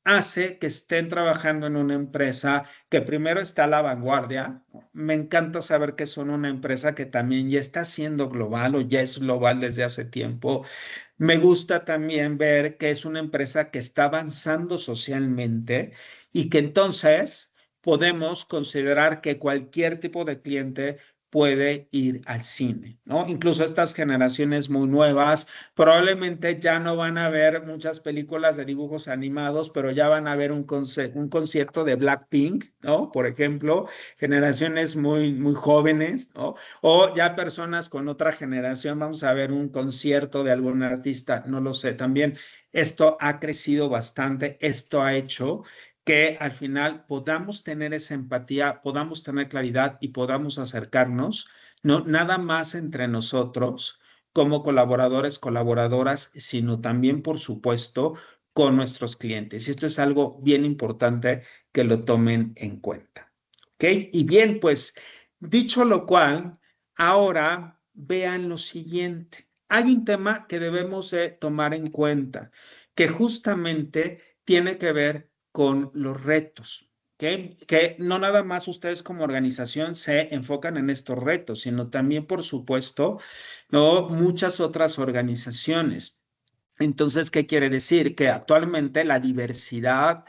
hace que estén trabajando en una empresa que primero está a la vanguardia. Me encanta saber que son una empresa que también ya está siendo global o ya es global desde hace tiempo. Me gusta también ver que es una empresa que está avanzando socialmente y que entonces podemos considerar que cualquier tipo de cliente puede ir al cine, ¿no? Incluso estas generaciones muy nuevas probablemente ya no van a ver muchas películas de dibujos animados, pero ya van a ver un concierto de Blackpink, ¿no? Por ejemplo, generaciones muy jóvenes, ¿no? O ya personas con otra generación, vamos a ver un concierto de algún artista, no lo sé, también esto ha crecido bastante, esto ha hecho que al final podamos tener esa empatía, podamos tener claridad y podamos acercarnos, no nada más entre nosotros como colaboradores, colaboradoras, sino también, por supuesto, con nuestros clientes. Y esto es algo bien importante que lo tomen en cuenta. ¿Ok? Y bien, pues, dicho lo cual, ahora vean lo siguiente. Hay un tema que debemos de tomar en cuenta, que justamente tiene que ver con los retos. Que no nada más ustedes como organización se enfocan en estos retos, sino también, por supuesto, ¿no? Muchas otras organizaciones. Entonces, ¿qué quiere decir? Que actualmente la diversidad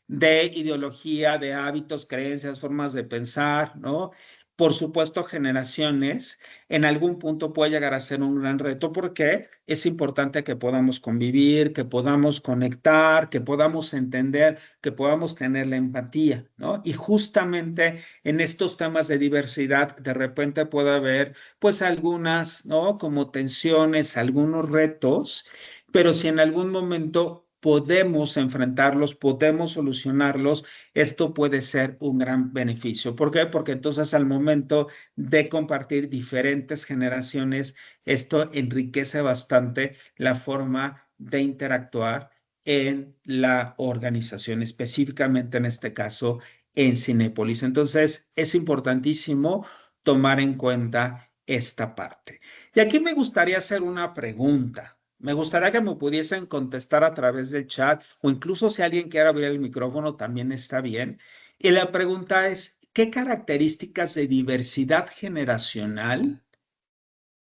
de ideología, de hábitos, creencias, formas de pensar, ¿no? Por supuesto, generaciones, en algún punto puede llegar a ser un gran reto porque es importante que podamos convivir, que podamos conectar, que podamos entender, que podamos tener la empatía, ¿no? Y justamente en estos temas de diversidad, de repente puede haber, pues, algunas, ¿no? Como tensiones, algunos retos, pero si en algún momento podemos enfrentarlos, podemos solucionarlos, esto puede ser un gran beneficio. ¿Por qué? Porque entonces al momento de compartir diferentes generaciones, esto enriquece bastante la forma de interactuar en la organización, específicamente en este caso en Cinépolis. Entonces es importantísimo tomar en cuenta esta parte. Y aquí me gustaría hacer una pregunta. Me gustaría que me pudiesen contestar a través del chat o incluso si alguien quiere abrir el micrófono también está bien. Y la pregunta es, ¿qué características de diversidad generacional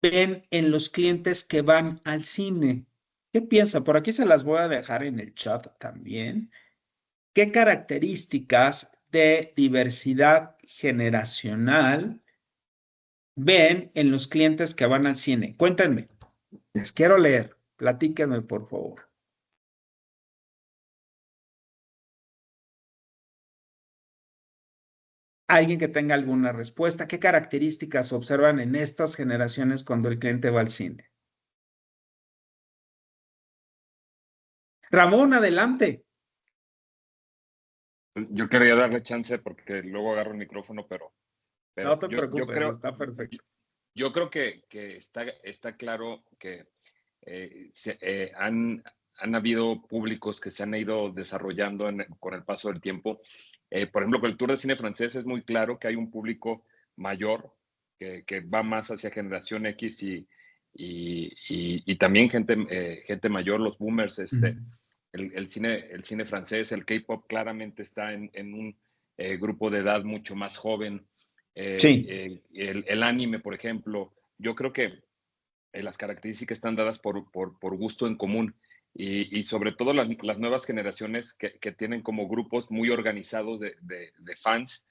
ven en los clientes que van al cine? ¿Qué piensan? Por aquí se las voy a dejar en el chat también. ¿Qué características de diversidad generacional ven en los clientes que van al cine? Cuéntenme. Les quiero leer. Platíquenme, por favor. Alguien que tenga alguna respuesta. ¿Qué características observan en estas generaciones cuando el cliente va al cine? Ramón, adelante. Yo quería darle chance porque luego agarro el micrófono, pero No te yo preocupes, creo, está perfecto. yo creo que está claro que han habido públicos que se han ido desarrollando con el paso del tiempo. Por ejemplo, con el Tour de Cine Francés es muy claro que hay un público mayor que va más hacia generación X y también gente mayor, los boomers. El cine francés, el K-pop claramente está en un grupo de edad mucho más joven. Sí. El anime, por ejemplo, yo creo que las características están dadas por gusto en común y sobre todo las nuevas generaciones que tienen como grupos muy organizados de fans,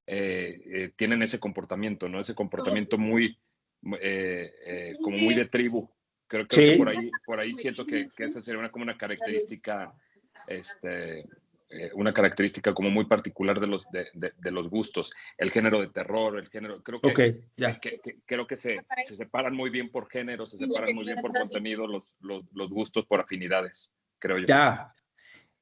tienen ese comportamiento, ¿no? Ese comportamiento muy, como muy de tribu. Creo que Sí. por ahí siento que esa sería como una característica, una característica como muy particular de los gustos. El género de terror, el género, creo que, Ok, ya. creo que se separan muy bien por género, se separan muy bien por contenido los gustos por afinidades, creo yo. Ya.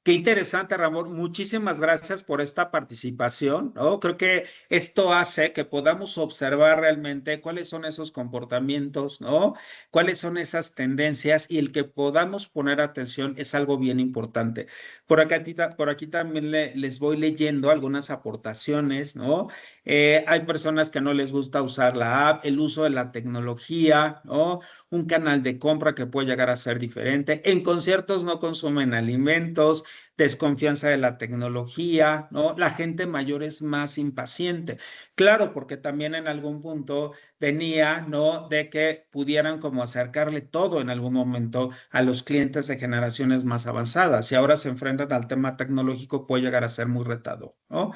Qué interesante, Ramón. Muchísimas gracias por esta participación, ¿no? Creo que esto hace que podamos observar realmente cuáles son esos comportamientos, ¿no? Cuáles son esas tendencias y el que podamos poner atención es algo bien importante. Por aquí también les voy leyendo algunas aportaciones, ¿no? Hay personas que no les gusta usar la app, el uso de la tecnología, ¿no? Un canal de compra que puede llegar a ser diferente. En conciertos no consumen alimentos. desconfianza de la tecnología, ¿no? La gente mayor es más impaciente. Claro, porque también en algún punto venía, ¿no? De que pudieran como acercarle todo en algún momento a los clientes de generaciones más avanzadas y ahora se enfrentan al tema tecnológico, puede llegar a ser muy retador, ¿no?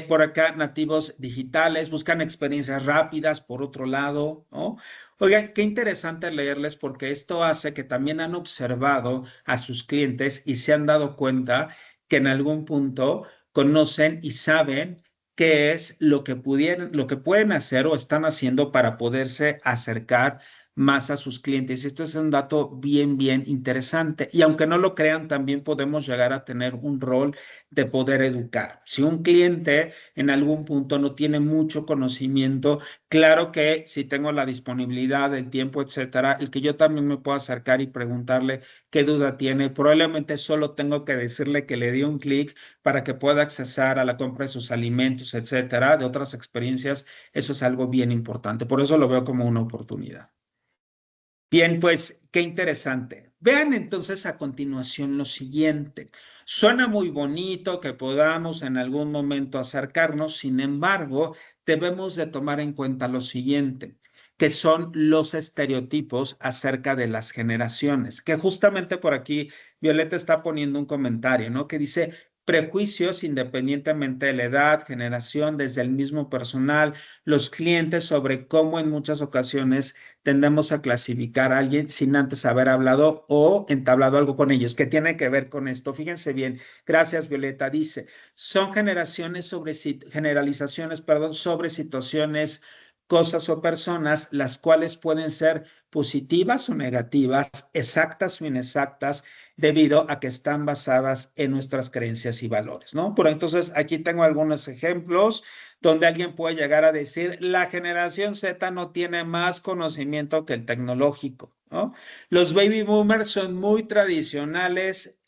Por acá, nativos digitales buscan experiencias rápidas, por otro lado, ¿no? Oigan, qué interesante leerles porque esto hace que también han observado a sus clientes y se han dado cuenta que en algún punto conocen y saben qué es lo que pueden hacer o están haciendo para poderse acercar más a sus clientes. Esto es un dato bien, bien interesante. Y aunque no lo crean, también podemos llegar a tener un rol de poder educar. Si un cliente en algún punto no tiene mucho conocimiento, claro que si tengo la disponibilidad, el tiempo, etcétera, el que yo también me pueda acercar y preguntarle qué duda tiene, probablemente solo tengo que decirle que le di un clic para que pueda accesar a la compra de sus alimentos, etcétera, de otras experiencias. Eso es algo bien importante. Por eso lo veo como una oportunidad. Bien, pues qué interesante. Vean entonces a continuación lo siguiente. Suena muy bonito que podamos en algún momento acercarnos, sin embargo, debemos de tomar en cuenta lo siguiente, que son los estereotipos acerca de las generaciones, que justamente por aquí Violeta está poniendo un comentario, ¿no? Que dice, prejuicios independientemente de la edad, generación, desde el mismo personal, los clientes sobre cómo en muchas ocasiones tendemos a clasificar a alguien sin antes haber hablado o entablado algo con ellos. ¿Qué tiene que ver con esto? Fíjense bien. Gracias, Violeta. Dice, son generalizaciones, perdón, sobre situaciones, cosas o personas, las cuales pueden ser positivas o negativas, exactas o inexactas, debido a que están basadas en nuestras creencias y valores, ¿no? Por entonces, aquí tengo algunos ejemplos donde alguien puede llegar a decir, la generación Z no tiene más conocimiento que el tecnológico, ¿no? Los baby boomers son muy tradicionales,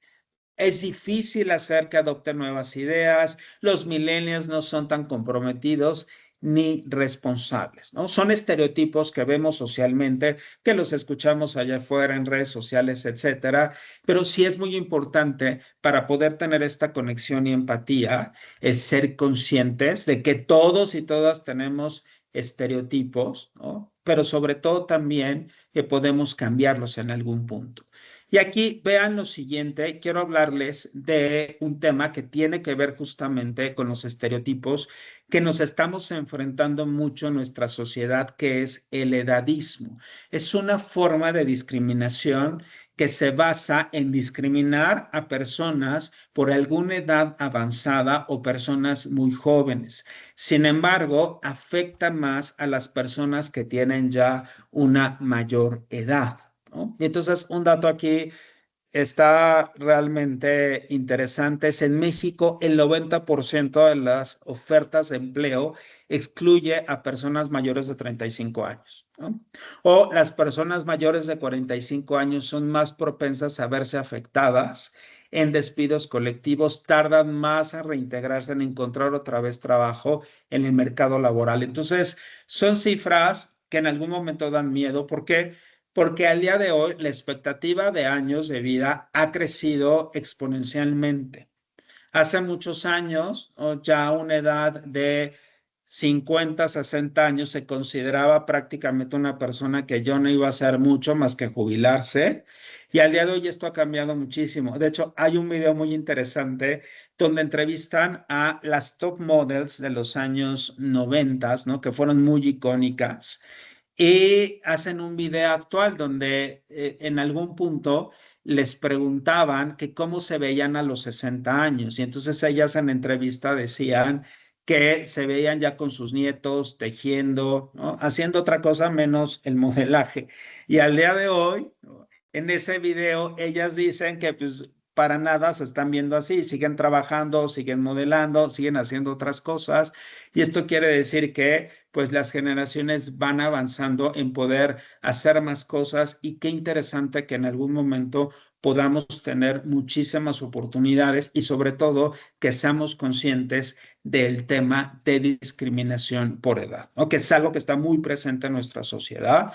es difícil hacer que adopten nuevas ideas, los millennials no son tan comprometidos ni responsables, ¿no? Son estereotipos que vemos socialmente, que los escuchamos allá afuera en redes sociales, etcétera, pero sí es muy importante para poder tener esta conexión y empatía, el ser conscientes de que todos y todas tenemos estereotipos, ¿no? Pero sobre todo también que podemos cambiarlos en algún punto. Y aquí vean lo siguiente, quiero hablarles de un tema que tiene que ver justamente con los estereotipos que nos estamos enfrentando mucho en nuestra sociedad, que es el edadismo. Es una forma de discriminación que se basa en discriminar a personas por alguna edad avanzada o personas muy jóvenes. Sin embargo, afecta más a las personas que tienen ya una mayor edad, ¿no? Y entonces, un dato aquí está realmente interesante. Es en México, el 90% de las ofertas de empleo excluye a personas mayores de 35 años, ¿no? O las personas mayores de 45 años son más propensas a verse afectadas en despidos colectivos, tardan más a reintegrarse, en encontrar otra vez trabajo en el mercado laboral. Entonces, son cifras que en algún momento dan miedo. ¿Por qué? Porque al día de hoy la expectativa de años de vida ha crecido exponencialmente. Hace muchos años, ya a una edad de 50, 60 años, se consideraba prácticamente una persona que ya no iba a hacer mucho más que jubilarse. Y al día de hoy esto ha cambiado muchísimo. De hecho, hay un video muy interesante donde entrevistan a las top models de los años 90, ¿no? Que fueron muy icónicas y hacen un video actual donde en algún punto les preguntaban que cómo se veían a los 60 años y entonces ellas en entrevista decían que se veían ya con sus nietos tejiendo, ¿no? Haciendo otra cosa menos el modelaje. Y al día de hoy, ¿no? En ese video ellas dicen que pues para nada se están viendo así, siguen trabajando, siguen modelando, siguen haciendo otras cosas y esto quiere decir que pues las generaciones van avanzando en poder hacer más cosas y qué interesante que en algún momento podamos tener muchísimas oportunidades y sobre todo que seamos conscientes del tema de discriminación por edad, ¿no? Que es algo que está muy presente en nuestra sociedad.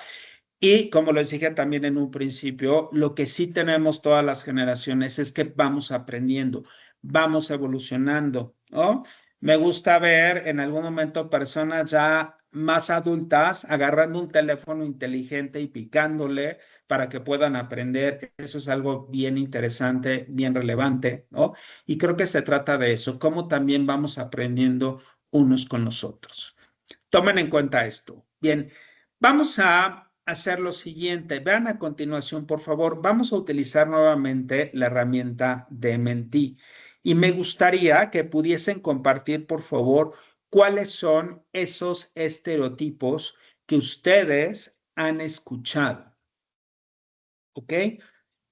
Y como les dije también en un principio, lo que sí tenemos todas las generaciones es que vamos aprendiendo, vamos evolucionando, ¿no? Me gusta ver en algún momento personas ya más adultas agarrando un teléfono inteligente y picándole para que puedan aprender. Eso es algo bien interesante, bien relevante, ¿no? Y creo que se trata de eso, cómo también vamos aprendiendo unos con los otros. Tomen en cuenta esto. Bien, vamos a hacer lo siguiente. Vean a continuación, por favor. Vamos a utilizar nuevamente la herramienta de Menti. Y me gustaría que pudiesen compartir, por favor, cuáles son esos estereotipos que ustedes han escuchado. ¿Ok?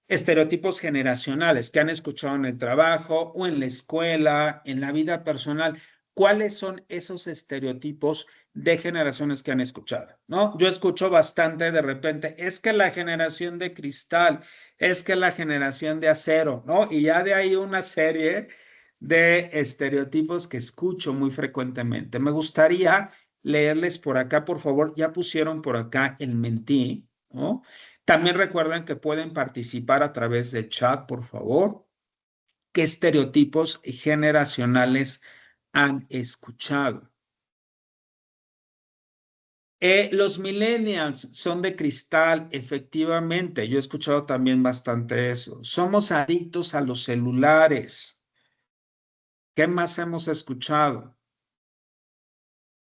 Estereotipos generacionales que han escuchado en el trabajo o en la escuela, en la vida personal. ¿Cuáles son esos estereotipos de generaciones que han escuchado? ¿No? Yo escucho bastante de repente, es que la generación de cristal, es que la generación de acero, ¿no? Y ya de ahí una serie de estereotipos que escucho muy frecuentemente. Me gustaría leerles por acá, por favor. Ya pusieron por acá el mentí, ¿no? También recuerden que pueden participar a través de chat, por favor. ¿Qué estereotipos generacionales han escuchado? Los millennials son de cristal, efectivamente. Yo he escuchado también bastante eso. Somos adictos a los celulares. ¿Qué más hemos escuchado?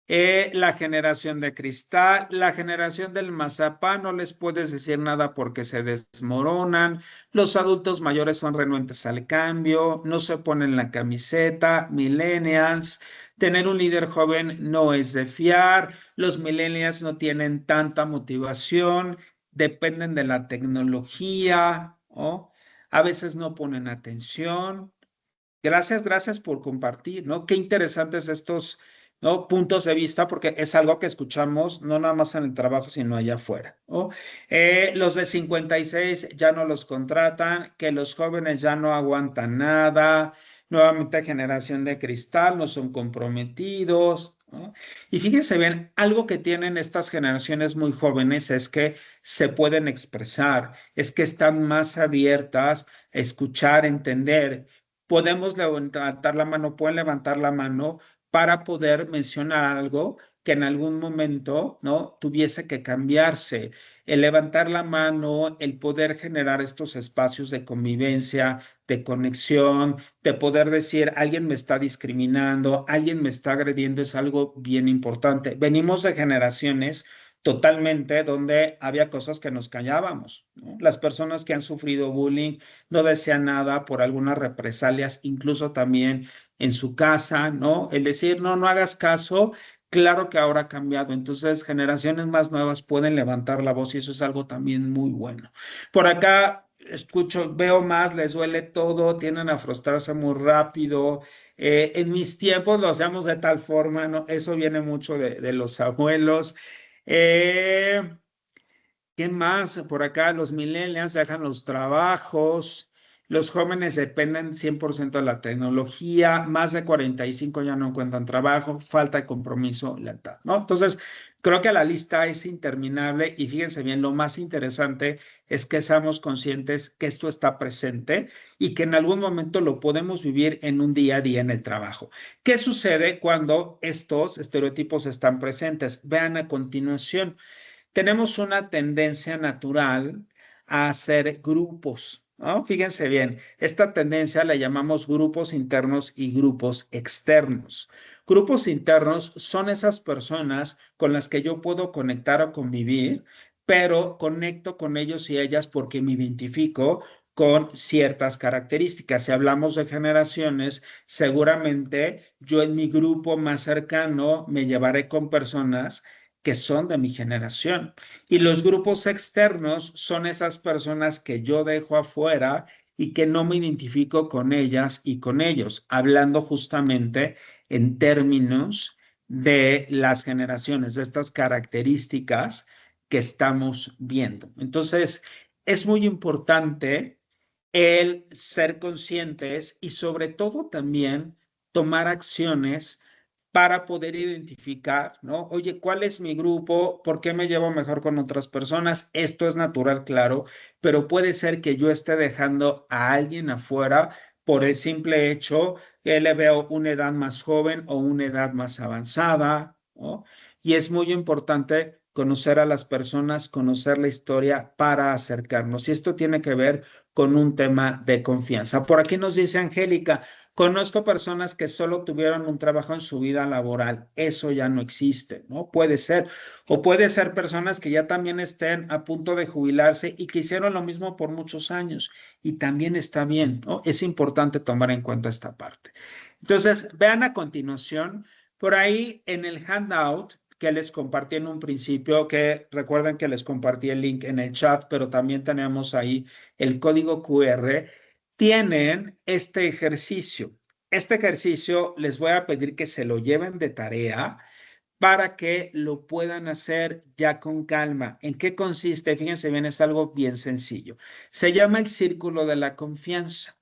La generación de cristal, la generación del mazapán, no les puedes decir nada porque se desmoronan, los adultos mayores son renuentes al cambio, no se ponen la camiseta, millennials, tener un líder joven no es de fiar, los millennials no tienen tanta motivación, dependen de la tecnología, ¿no? A veces no ponen atención. Gracias por compartir, ¿no? Qué interesantes estos, ¿no? Puntos de vista, porque es algo que escuchamos no nada más en el trabajo, sino allá afuera, ¿no? Los de 56 ya no los contratan, que los jóvenes ya no aguantan nada, nuevamente generación de cristal, no son comprometidos, ¿no? Y fíjense bien, algo que tienen estas generaciones muy jóvenes es que se pueden expresar, es que están más abiertas a escuchar, entender. Podemos levantar la mano, pueden levantar la mano para poder mencionar algo que en algún momento, ¿no? Tuviese que cambiarse. El levantar la mano, el poder generar estos espacios de convivencia, de conexión, de poder decir, alguien me está discriminando, alguien me está agrediendo, es algo bien importante. Venimos de generaciones totalmente donde había cosas que nos callábamos, ¿no? Las personas que han sufrido bullying no desean nada por algunas represalias, incluso también en su casa, ¿no? El decir, no, no hagas caso, claro que ahora ha cambiado. Entonces, generaciones más nuevas pueden levantar la voz y eso es algo también muy bueno. Por acá escucho, veo más, les duele todo, tienden a frustrarse muy rápido. En mis tiempos lo hacíamos de tal forma, ¿no? Eso viene mucho de los abuelos. Eh, ¿Qué más? Por acá los millennials dejan los trabajos, los jóvenes dependen 100% de la tecnología, más de 45 ya no encuentran trabajo, falta de compromiso, lealtad, ¿no? Entonces, creo que la lista es interminable y fíjense bien, lo más interesante es que seamos conscientes que esto está presente y que en algún momento lo podemos vivir en un día a día en el trabajo. ¿Qué sucede cuando estos estereotipos están presentes? Vean a continuación. Tenemos una tendencia natural a hacer grupos, ¿no? Fíjense bien, esta tendencia la llamamos grupos internos y grupos externos. Grupos internos son esas personas con las que yo puedo conectar o convivir, pero conecto con ellos y ellas porque me identifico con ciertas características. Si hablamos de generaciones, seguramente yo en mi grupo más cercano me llevaré con personas que son de mi generación. Y los grupos externos son esas personas que yo dejo afuera y que no me identifico con ellas y con ellos, hablando justamente en términos de las generaciones, de estas características que estamos viendo. Entonces, es muy importante el ser conscientes y sobre todo también tomar acciones para poder identificar, ¿no? Oye, ¿cuál es mi grupo? ¿Por qué me llevo mejor con otras personas? Esto es natural, claro, pero puede ser que yo esté dejando a alguien afuera por el simple hecho que le veo una edad más joven o una edad más avanzada, ¿no? Y es muy importante conocer a las personas, conocer la historia para acercarnos. Y esto tiene que ver con un tema de confianza. Por aquí nos dice Angélica, conozco personas que solo tuvieron un trabajo en su vida laboral. Eso ya no existe, ¿no? Puede ser. O puede ser personas que ya también estén a punto de jubilarse y que hicieron lo mismo por muchos años. Y también está bien, ¿no? Es importante tomar en cuenta esta parte. Entonces, vean a continuación, por ahí en el handout que les compartí en un principio, que recuerden que les compartí el link en el chat, pero también tenemos ahí el código QR, tienen este ejercicio. Este ejercicio les voy a pedir que se lo lleven de tarea para que lo puedan hacer ya con calma. ¿En qué consiste? Fíjense bien, es algo bien sencillo. Se llama el círculo de la confianza.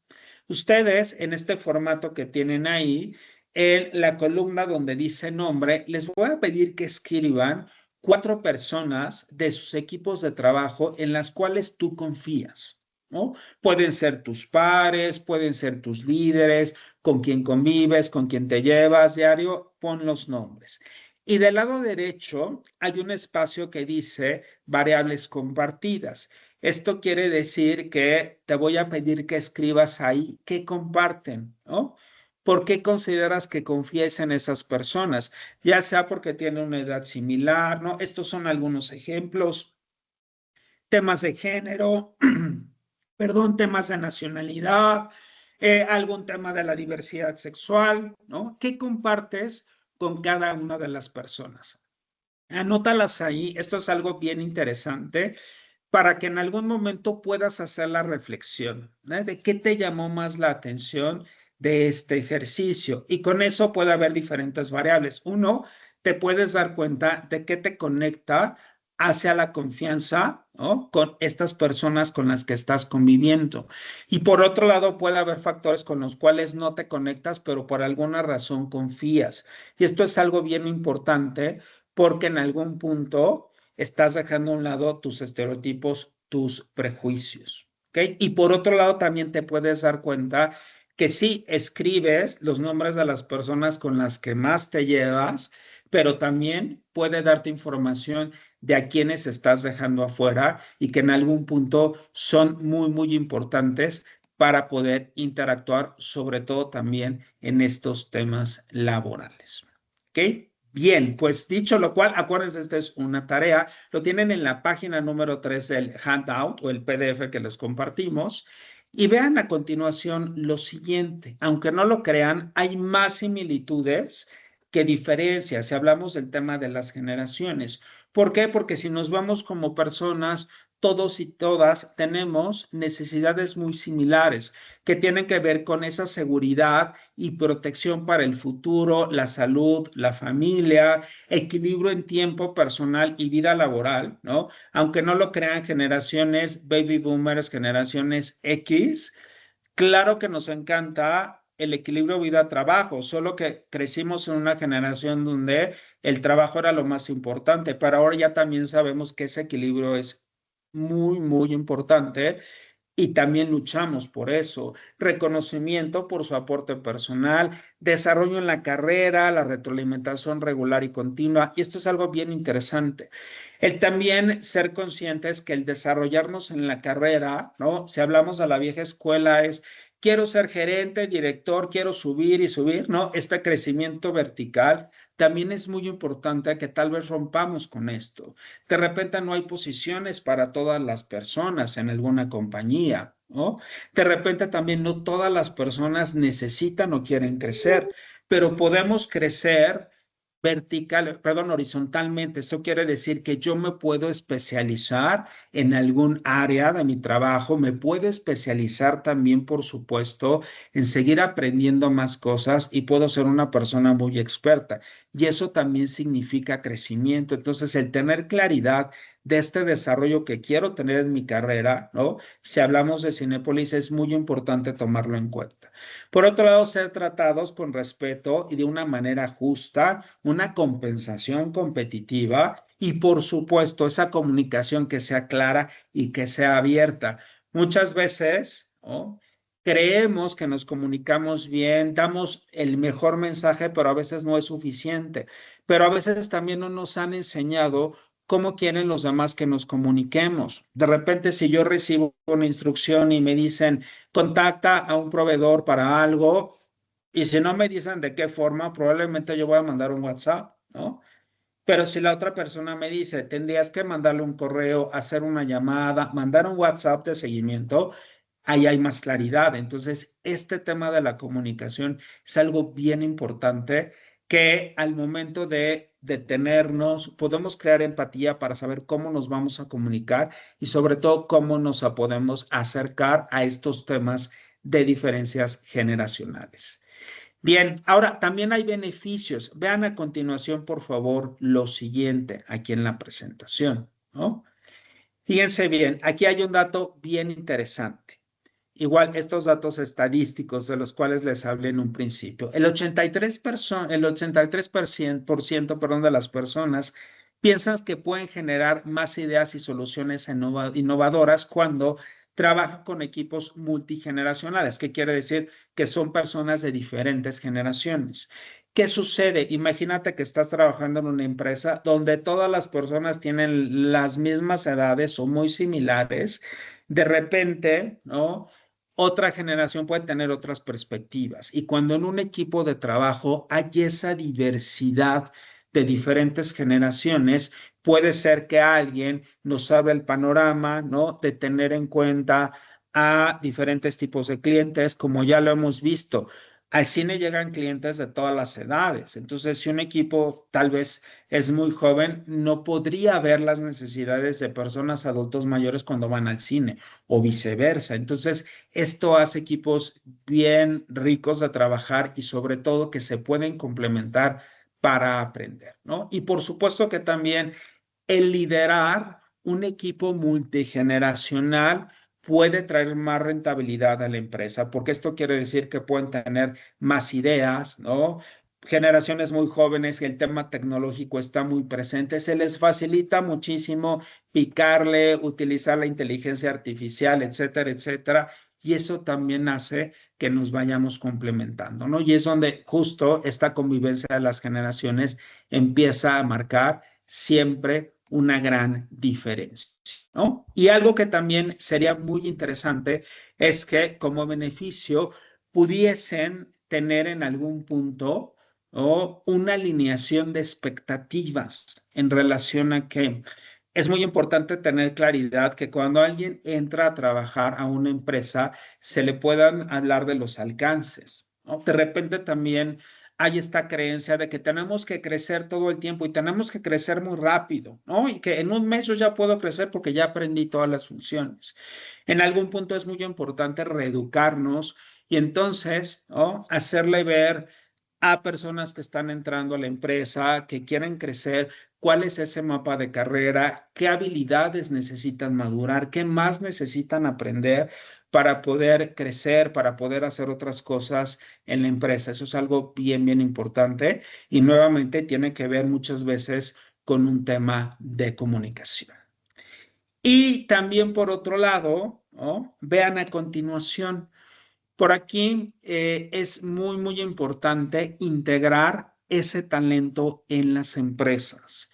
Ustedes en este formato que tienen ahí, en la columna donde dice nombre, les voy a pedir que escriban 4 personas de sus equipos de trabajo en las cuales tú confías, ¿no? Pueden ser tus pares, pueden ser tus líderes, con quien convives, con quien te llevas diario, pon los nombres. Y del lado derecho hay un espacio que dice variables compartidas. Esto quiere decir que te voy a pedir que escribas ahí qué comparten, ¿no? ¿Por qué consideras que confíes en esas personas? Ya sea porque tienen una edad similar, ¿no? Estos son algunos ejemplos. Temas de género, perdón, temas de nacionalidad, algún tema de la diversidad sexual, ¿no? ¿Qué compartes con cada una de las personas? Anótalas ahí. Esto es algo bien interesante para que en algún momento puedas hacer la reflexión, ¿no? De qué te llamó más la atención de este ejercicio. Y con eso puede haber diferentes variables. Uno, te puedes dar cuenta de qué te conecta hacia la confianza, ¿no? Con estas personas con las que estás conviviendo. Y por otro lado, puede haber factores con los cuales no te conectas, pero por alguna razón confías. Y esto es algo bien importante porque en algún punto estás dejando a un lado tus estereotipos, tus prejuicios, ¿ok? Y por otro lado, también te puedes dar cuenta que sí escribes los nombres de las personas con las que más te llevas, pero también puede darte información de a quienes estás dejando afuera y que en algún punto son muy, muy importantes para poder interactuar, sobre todo también en estos temas laborales, ¿ok? Bien, pues dicho lo cual, acuérdense, esta es una tarea, lo tienen en la página número 3 del handout o el PDF que les compartimos. Y vean a continuación lo siguiente, aunque no lo crean, hay más similitudes que diferencias si hablamos del tema de las generaciones. ¿Por qué? Porque si nos vamos como personas, todos y todas tenemos necesidades muy similares que tienen que ver con esa seguridad y protección para el futuro, la salud, la familia, equilibrio en tiempo personal y vida laboral, ¿no? Aunque no lo crean generaciones baby boomers, generaciones X, claro que nos encanta el equilibrio vida-trabajo, solo que crecimos en una generación donde el trabajo era lo más importante, pero ahora ya también sabemos que ese equilibrio es muy, muy importante y también luchamos por eso. Reconocimiento por su aporte personal, desarrollo en la carrera, la retroalimentación regular y continua. Y esto es algo bien interesante. El también ser conscientes que el desarrollarnos en la carrera, ¿no? Si hablamos de la vieja escuela es, quiero ser gerente, director, quiero subir y subir, ¿no? Este crecimiento vertical también es muy importante que tal vez rompamos con esto. De repente no hay posiciones para todas las personas en alguna compañía, ¿no? De repente también no todas las personas necesitan o quieren crecer, pero podemos crecer horizontalmente. Esto quiere decir que yo me puedo especializar en algún área de mi trabajo, me puedo especializar también, por supuesto, en seguir aprendiendo más cosas y puedo ser una persona muy experta. Y eso también significa crecimiento. Entonces, el tener claridad de este desarrollo que quiero tener en mi carrera, ¿no? Si hablamos de Cinépolis, es muy importante tomarlo en cuenta. Por otro lado, ser tratados con respeto y de una manera justa, una compensación competitiva y, por supuesto, esa comunicación que sea clara y que sea abierta. Muchas veces, ¿no?, creemos que nos comunicamos bien, damos el mejor mensaje, pero a veces no es suficiente. Pero a veces también no nos han enseñado cómo quieren los demás que nos comuniquemos. De repente, si yo recibo una instrucción y me dicen, contacta a un proveedor para algo, y si no me dicen de qué forma, probablemente yo voy a mandar un WhatsApp, ¿no? Pero si la otra persona me dice, tendrías que mandarle un correo, hacer una llamada, mandar un WhatsApp de seguimiento, ahí hay más claridad. Entonces, este tema de la comunicación es algo bien importante que al momento de detenernos podemos crear empatía para saber cómo nos vamos a comunicar y sobre todo cómo nos podemos acercar a estos temas de diferencias generacionales. Bien, ahora también hay beneficios. Vean a continuación, por favor, lo siguiente aquí en la presentación, ¿no? Fíjense bien, aquí hay un dato bien interesante. Igual estos datos estadísticos de los cuales les hablé en un principio. El 83%, perdón, de las personas piensan que pueden generar más ideas y soluciones innovadoras cuando trabajan con equipos multigeneracionales, que quiere decir que son personas de diferentes generaciones. ¿Qué sucede? Imagínate que estás trabajando en una empresa donde todas las personas tienen las mismas edades o muy similares. De repente, ¿no?, otra generación puede tener otras perspectivas. Y cuando en un equipo de trabajo hay esa diversidad de diferentes generaciones, puede ser que alguien nos abra el panorama, ¿no?, de tener en cuenta a diferentes tipos de clientes, como ya lo hemos visto. Al cine llegan clientes de todas las edades. Entonces, si un equipo tal vez es muy joven, no podría ver las necesidades de personas adultos mayores cuando van al cine o viceversa. Entonces, esto hace equipos bien ricos de trabajar y sobre todo que se pueden complementar para aprender, ¿no? Y por supuesto que también el liderar un equipo multigeneracional puede traer más rentabilidad a la empresa, porque esto quiere decir que pueden tener más ideas, ¿no? Generaciones muy jóvenes, el tema tecnológico está muy presente, se les facilita muchísimo picarle, utilizar la inteligencia artificial, etcétera, etcétera, y eso también hace que nos vayamos complementando, ¿no? Y es donde justo esta convivencia de las generaciones empieza a marcar siempre una gran diferencia, ¿no? Y algo que también sería muy interesante es que como beneficio pudiesen tener en algún punto, ¿no?, una alineación de expectativas en relación a que es muy importante tener claridad que cuando alguien entra a trabajar a una empresa se le puedan hablar de los alcances, ¿no? De repente también hay esta creencia de que tenemos que crecer todo el tiempo y tenemos que crecer muy rápido, ¿no? Y que en un mes yo ya puedo crecer porque ya aprendí todas las funciones. En algún punto es muy importante reeducarnos y entonces, ¿no?, hacerle ver a personas que están entrando a la empresa, que quieren crecer, cuál es ese mapa de carrera, qué habilidades necesitan madurar, qué más necesitan aprender para poder crecer, para poder hacer otras cosas en la empresa. Eso es algo bien, bien importante y nuevamente tiene que ver muchas veces con un tema de comunicación. Y también por otro lado, ¿no?, vean a continuación. Por aquí es muy, muy importante integrar ese talento en las empresas.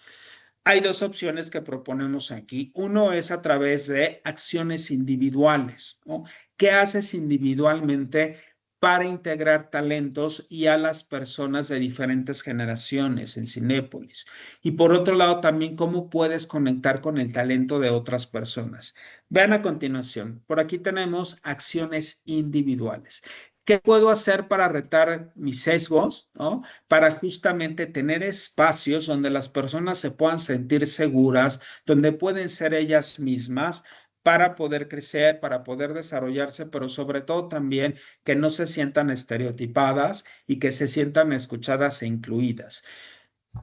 Hay dos opciones que proponemos aquí. Uno es a través de acciones individuales, ¿no? ¿Qué haces individualmente para integrar talentos y a las personas de diferentes generaciones en Cinépolis? Y por otro lado, también cómo puedes conectar con el talento de otras personas. Vean a continuación, por aquí tenemos acciones individuales. ¿Qué puedo hacer para retar mis sesgos, ¿no?, para justamente tener espacios donde las personas se puedan sentir seguras, donde pueden ser ellas mismas para poder crecer, para poder desarrollarse, pero sobre todo también que no se sientan estereotipadas y que se sientan escuchadas e incluidas?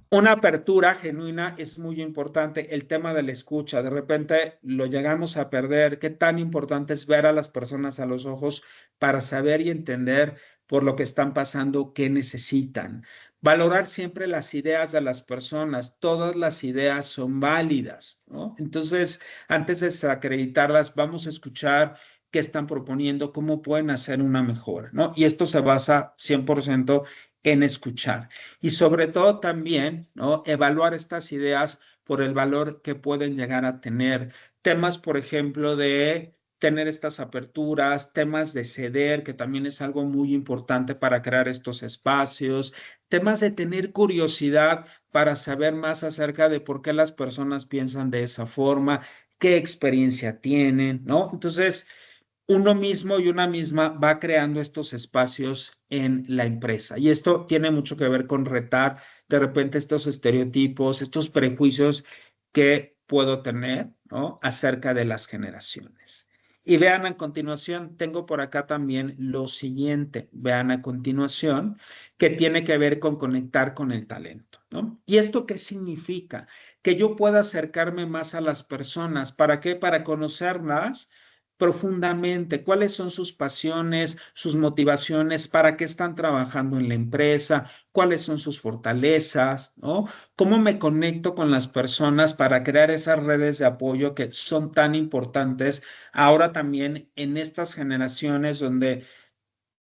Una apertura genuina es muy importante. El tema de la escucha, de repente lo llegamos a perder. Qué tan importante es ver a las personas a los ojos para saber y entender por lo que están pasando, qué necesitan. Valorar siempre las ideas de las personas. Todas las ideas son válidas, ¿no? Entonces, antes de desacreditarlas, vamos a escuchar qué están proponiendo, cómo pueden hacer una mejora, ¿no? Y esto se basa 100% en escuchar. Y sobre todo también, ¿no? Evaluar estas ideas por el valor que pueden llegar a tener. Temas, por ejemplo, de tener estas aperturas, temas de ceder, que también es algo muy importante para crear estos espacios, temas de tener curiosidad para saber más acerca de por qué las personas piensan de esa forma, qué experiencia tienen, ¿no? Entonces, uno mismo y una misma va creando estos espacios en la empresa. Y esto tiene mucho que ver con retar de repente estos estereotipos, estos prejuicios que puedo tener, ¿no? Acerca de las generaciones. Y vean a continuación, tengo por acá también lo siguiente, vean a continuación, que tiene que ver con conectar con el talento, ¿no? ¿Y esto qué significa? Que yo pueda acercarme más a las personas. ¿Para qué? Para conocerlas profundamente, cuáles son sus pasiones, sus motivaciones, para qué están trabajando en la empresa, cuáles son sus fortalezas, ¿no? ¿Cómo me conecto con las personas para crear esas redes de apoyo que son tan importantes ahora también en estas generaciones donde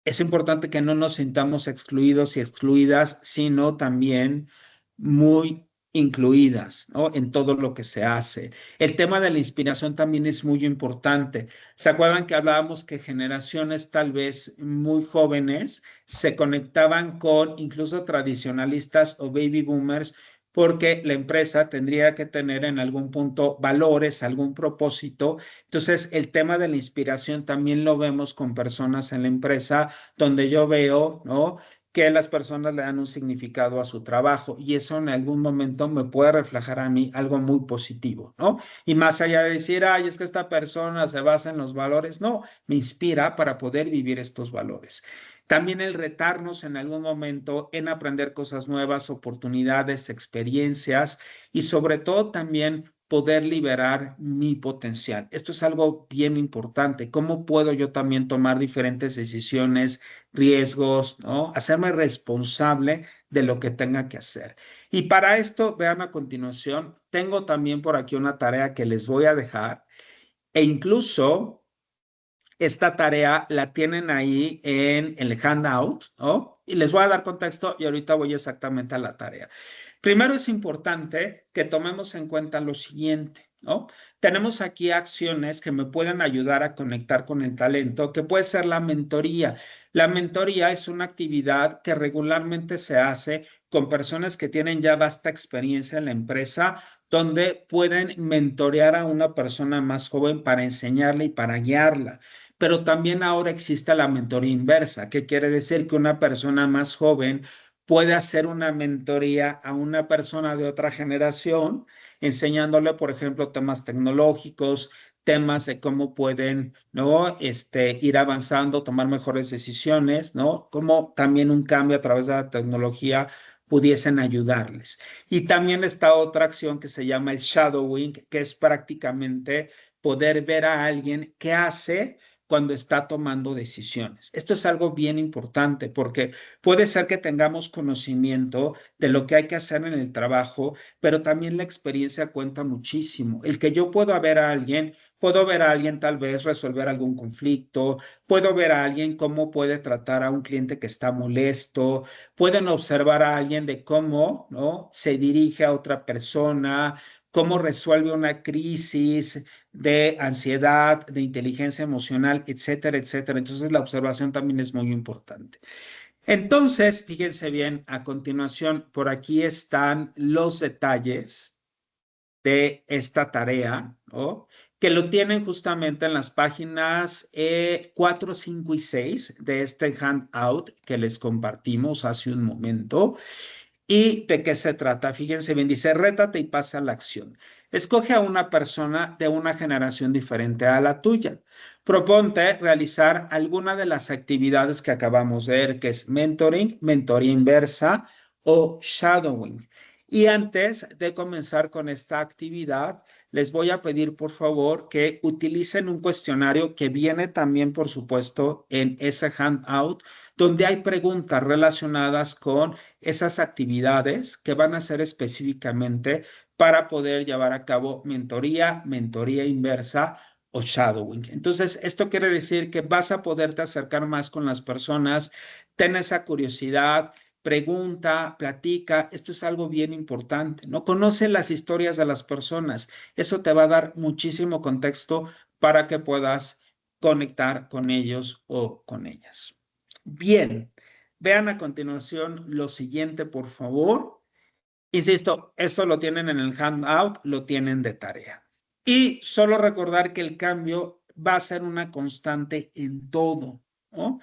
es importante que no nos sintamos excluidos y excluidas, sino también muy incluidas, ¿no? En todo lo que se hace. El tema de la inspiración también es muy importante. ¿Se acuerdan que hablábamos que generaciones tal vez muy jóvenes se conectaban con incluso tradicionalistas o baby boomers? Porque la empresa tendría que tener en algún punto valores, algún propósito. Entonces, el tema de la inspiración también lo vemos con personas en la empresa donde yo veo, ¿no? Que las personas le dan un significado a su trabajo y eso en algún momento me puede reflejar a mí algo muy positivo, ¿no? Y más allá de decir, ay, es que esta persona se basa en los valores, no, me inspira para poder vivir estos valores. También el retarnos en algún momento en aprender cosas nuevas, oportunidades, experiencias y sobre todo también poder liberar mi potencial. Esto es algo bien importante. ¿Cómo puedo yo también tomar diferentes decisiones, riesgos, ¿no? Hacerme responsable de lo que tenga que hacer. Y para esto, vean a continuación, tengo también por aquí una tarea que les voy a dejar e incluso esta tarea la tienen ahí en el handout, ¿no? Y les voy a dar contexto y ahorita voy exactamente a la tarea. Primero es importante que tomemos en cuenta lo siguiente, ¿no? Tenemos aquí acciones que me pueden ayudar a conectar con el talento, que puede ser la mentoría. La mentoría es una actividad que regularmente se hace con personas que tienen ya vasta experiencia en la empresa, donde pueden mentorear a una persona más joven para enseñarle y para guiarla. Pero también ahora existe la mentoría inversa, que quiere decir que una persona más joven puede hacer una mentoría a una persona de otra generación, enseñándole, por ejemplo, temas tecnológicos, temas de cómo pueden, ¿no? Ir avanzando, tomar mejores decisiones, ¿no? Cómo también un cambio a través de la tecnología pudiesen ayudarles. Y también está otra acción que se llama el shadowing, que es prácticamente poder ver a alguien que hace cuando está tomando decisiones. Esto es algo bien importante porque puede ser que tengamos conocimiento de lo que hay que hacer en el trabajo, pero también la experiencia cuenta muchísimo. El que yo puedo ver a alguien tal vez resolver algún conflicto, puedo ver a alguien cómo puede tratar a un cliente que está molesto, pueden observar a alguien de cómo, ¿no? Se dirige a otra persona, cómo resuelve una crisis de ansiedad, de inteligencia emocional, etcétera, etcétera. Entonces, la observación también es muy importante. Entonces, fíjense bien, a continuación, por aquí están los detalles de esta tarea, ¿no? Que lo tienen justamente en las páginas 4, 5 y 6 de este handout que les compartimos hace un momento. ¿Y de qué se trata? Fíjense bien, dice, rétate y pasa a la acción. Escoge a una persona de una generación diferente a la tuya. Proponte realizar alguna de las actividades que acabamos de ver, que es mentoring, mentoría inversa o shadowing. Y antes de comenzar con esta actividad, les voy a pedir, por favor, que utilicen un cuestionario que viene también, por supuesto, en ese handout, donde hay preguntas relacionadas con esas actividades que van a ser específicamente para poder llevar a cabo mentoría inversa o shadowing. Entonces, esto quiere decir que vas a poderte acercar más con las personas, ten esa curiosidad, pregunta, platica. Esto es algo bien importante, ¿no? Conoce las historias de las personas. Eso te va a dar muchísimo contexto para que puedas conectar con ellos o con ellas. Bien, vean a continuación lo siguiente, por favor. Insisto, esto lo tienen en el handout, lo tienen de tarea. Y solo recordar que el cambio va a ser una constante en todo, ¿no?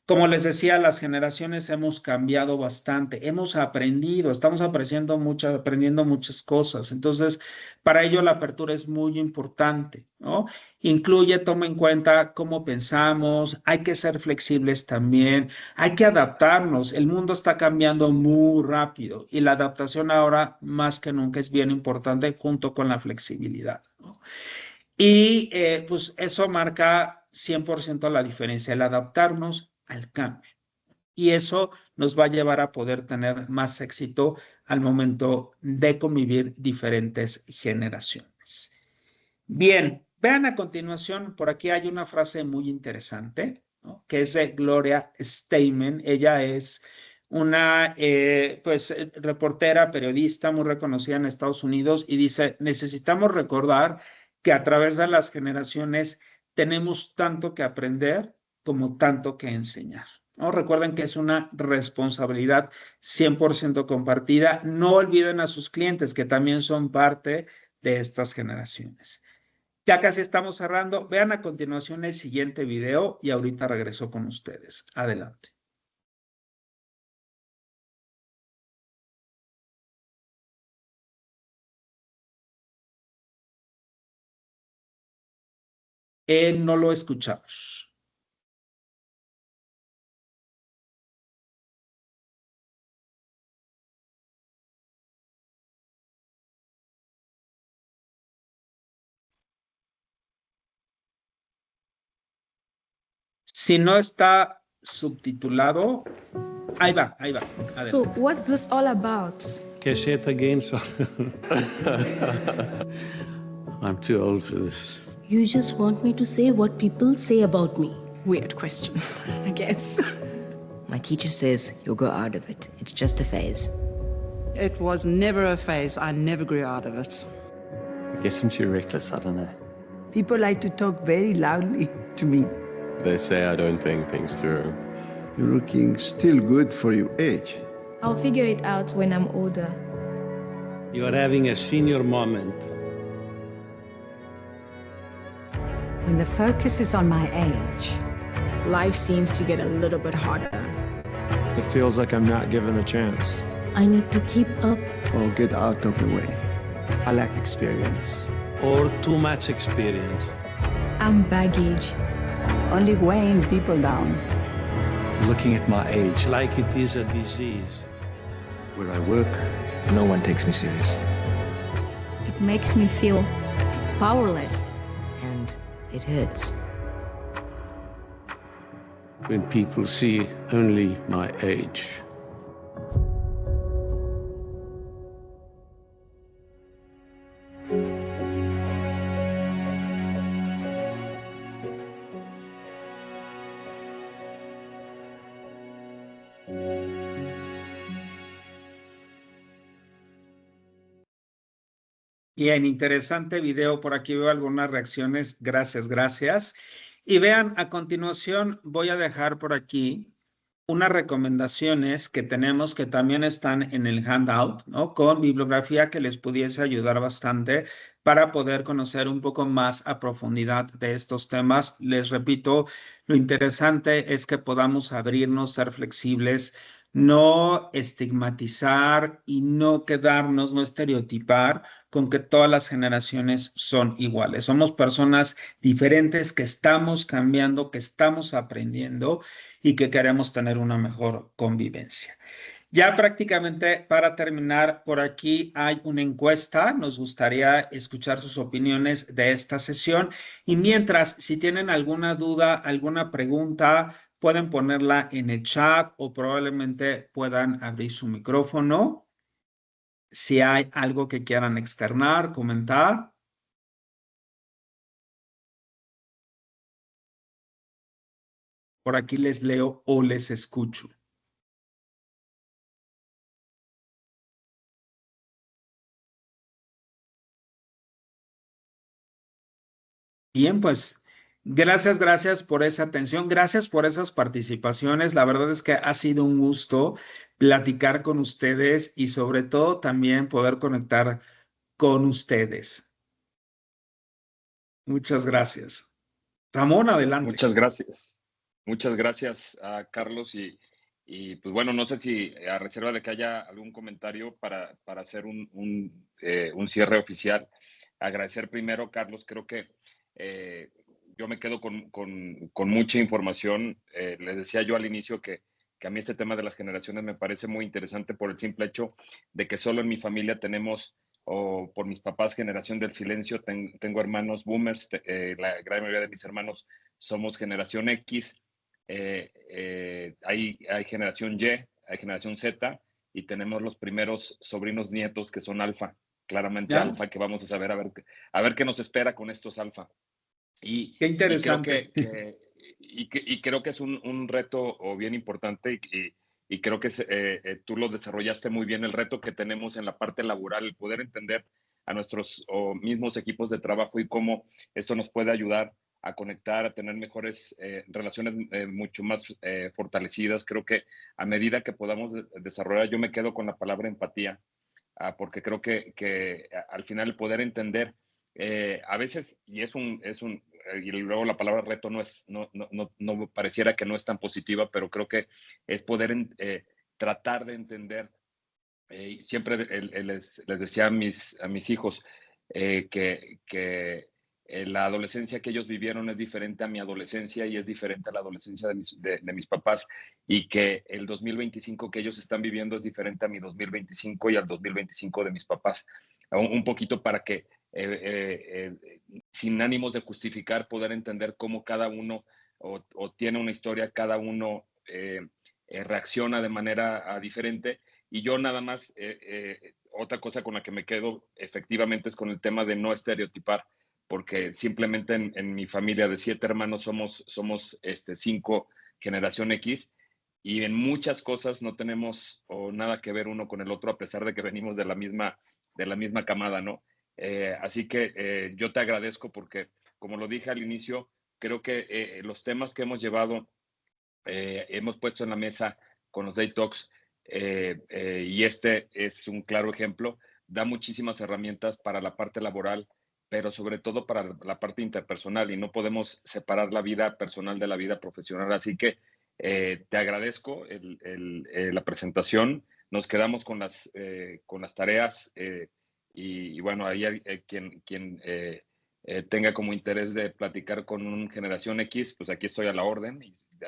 Como les decía, las generaciones hemos cambiado bastante, hemos aprendido, estamos aprendiendo muchas cosas. Entonces, para ello la apertura es muy importante, ¿no? Incluye, toma en cuenta cómo pensamos, hay que ser flexibles también, hay que adaptarnos. El mundo está cambiando muy rápido y la adaptación ahora más que nunca es bien importante junto con la flexibilidad, ¿no? Y pues eso marca 100% la diferencia, el adaptarnos al cambio. Y eso nos va a llevar a poder tener más éxito al momento de convivir diferentes generaciones. Bien, vean a continuación, por aquí hay una frase muy interesante, ¿no? Que es de Gloria Steinem. Ella es una reportera, periodista muy reconocida en Estados Unidos y dice, necesitamos recordar que a través de las generaciones tenemos tanto que aprender como tanto que enseñar, ¿no? Recuerden que es una responsabilidad 100% compartida. No olviden a sus clientes que también son parte de estas generaciones. Ya casi estamos cerrando. Vean a continuación el siguiente video y ahorita regreso con ustedes. Adelante. No lo escuchamos. Si no está subtitulado, ahí va, ahí va. Adelante. So, what's this all about? Cacheta games. I'm too old for this. You just want me to say what people say about me. Weird question, I guess. My teacher says you'll grow out of it. It's just a phase. It was never a phase. I never grew out of it. I guess I'm too reckless, I don't know. People like to talk very loudly to me. They say I don't think things through. You're looking still good for your age. I'll figure it out when I'm older. You are having a senior moment. When the focus is on my age, Life seems to get a little bit harder. It feels like I'm not given a chance. I need to keep up. Or get out of the way. I lack experience. Or too much experience. I'm baggage. Only weighing people down. Looking at my age like it is a disease. Where I work, no one takes me seriously. It makes me feel powerless. And it hurts. When people see only my age. Bien, interesante video. Por aquí veo algunas reacciones. Gracias, gracias. Y vean, a continuación voy a dejar por aquí unas recomendaciones que tenemos que también están en el handout, ¿no? Con bibliografía que les pudiese ayudar bastante para poder conocer un poco más a profundidad de estos temas. Les repito, lo interesante es que podamos abrirnos, ser flexibles, no estigmatizar y no quedarnos, no estereotipar con que todas las generaciones son iguales. Somos personas diferentes que estamos cambiando, que estamos aprendiendo y que queremos tener una mejor convivencia. Ya prácticamente para terminar, por aquí hay una encuesta. Nos gustaría escuchar sus opiniones de esta sesión. Y mientras, si tienen alguna duda, alguna pregunta, pueden ponerla en el chat o probablemente puedan abrir su micrófono. Si hay algo que quieran externar, comentar. Por aquí les leo o les escucho. Bien, pues gracias por esa atención, gracias por esas participaciones. La verdad es que ha sido un gusto platicar con ustedes y sobre todo también poder conectar con ustedes. Muchas gracias. Ramón, adelante. Muchas gracias. Muchas gracias a Carlos y pues bueno, no sé si a reserva de que haya algún comentario para hacer un cierre oficial. Agradecer primero, Carlos, creo que yo me quedo con mucha información. Les decía yo al inicio que a mí este tema de las generaciones me parece muy interesante por el simple hecho de que solo en mi familia tenemos, o por mis papás, generación del silencio. Tengo hermanos boomers, la gran mayoría de mis hermanos somos generación X, hay generación Y, hay generación Z, y tenemos los primeros sobrinos nietos que son alfa, claramente alfa, que vamos a saber a ver qué nos espera con estos alfa. Qué interesante. Y creo que es un reto bien importante y creo que tú lo desarrollaste muy bien, el reto que tenemos en la parte laboral, el poder entender a nuestros mismos equipos de trabajo y cómo esto nos puede ayudar a conectar, a tener mejores relaciones mucho más fortalecidas. Creo que a medida que podamos desarrollar, yo me quedo con la palabra empatía, porque creo que al final el poder entender, a veces, y y luego la palabra reto no pareciera que no es tan positiva, pero creo que es poder tratar de entender. Siempre les decía a mis hijos que la adolescencia que ellos vivieron es diferente a mi adolescencia y es diferente a la adolescencia de mis papás, y que el 2025 que ellos están viviendo es diferente a mi 2025 y al 2025 de mis papás. Un poquito para que sin ánimos de justificar, poder entender cómo cada uno o tiene una historia, cada uno reacciona de manera diferente. Y yo nada más, otra cosa con la que me quedo efectivamente es con el tema de no estereotipar, porque simplemente en mi familia de 7 hermanos somos 5 generación X, y en muchas cosas no tenemos nada que ver uno con el otro, a pesar de que venimos de la misma camada, ¿no? Así que yo te agradezco porque, como lo dije al inicio, creo que los temas que hemos llevado, hemos puesto en la mesa con los Day Talks, y este es un claro ejemplo, da muchísimas herramientas para la parte laboral, pero sobre todo para la parte interpersonal, y no podemos separar la vida personal de la vida profesional. Así que te agradezco la presentación. Nos quedamos con las tareas, y bueno, ahí hay quien tenga como interés de platicar con un generación X, pues aquí estoy a la orden.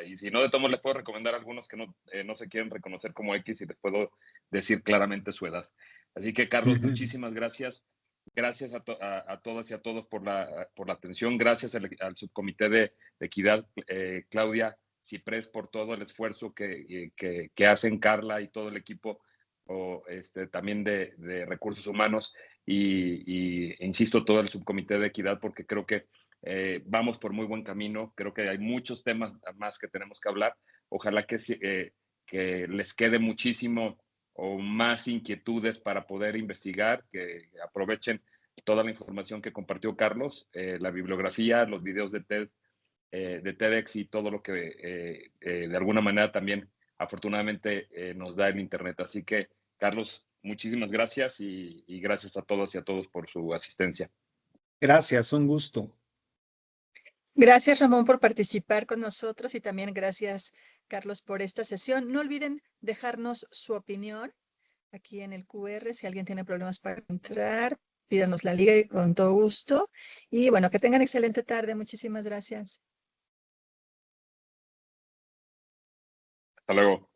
Y si no, de todos modos les puedo recomendar a algunos que no se quieren reconocer como X, y les puedo decir claramente su edad. Así que, Carlos, muchísimas gracias. Gracias a todas y a todos por la atención. Gracias al subcomité de equidad, Claudia, Ciprés, por todo el esfuerzo que hacen, Carla y todo el equipo también de recursos humanos, y insisto, todo el subcomité de equidad, porque creo que vamos por muy buen camino. Creo que hay muchos temas más que tenemos que hablar. Ojalá que les quede muchísimo o más inquietudes para poder investigar, que aprovechen toda la información que compartió Carlos, la bibliografía, los videos de TEDx y todo lo que de alguna manera también afortunadamente nos da el Internet. Así que, Carlos, muchísimas gracias y gracias a todas y a todos por su asistencia. Gracias, un gusto. Gracias, Ramón, por participar con nosotros, y también gracias, Carlos, por esta sesión. No olviden dejarnos su opinión aquí en el QR. Si alguien tiene problemas para entrar, pídanos la liga y con todo gusto. Y bueno, que tengan excelente tarde. Muchísimas gracias. Hasta luego.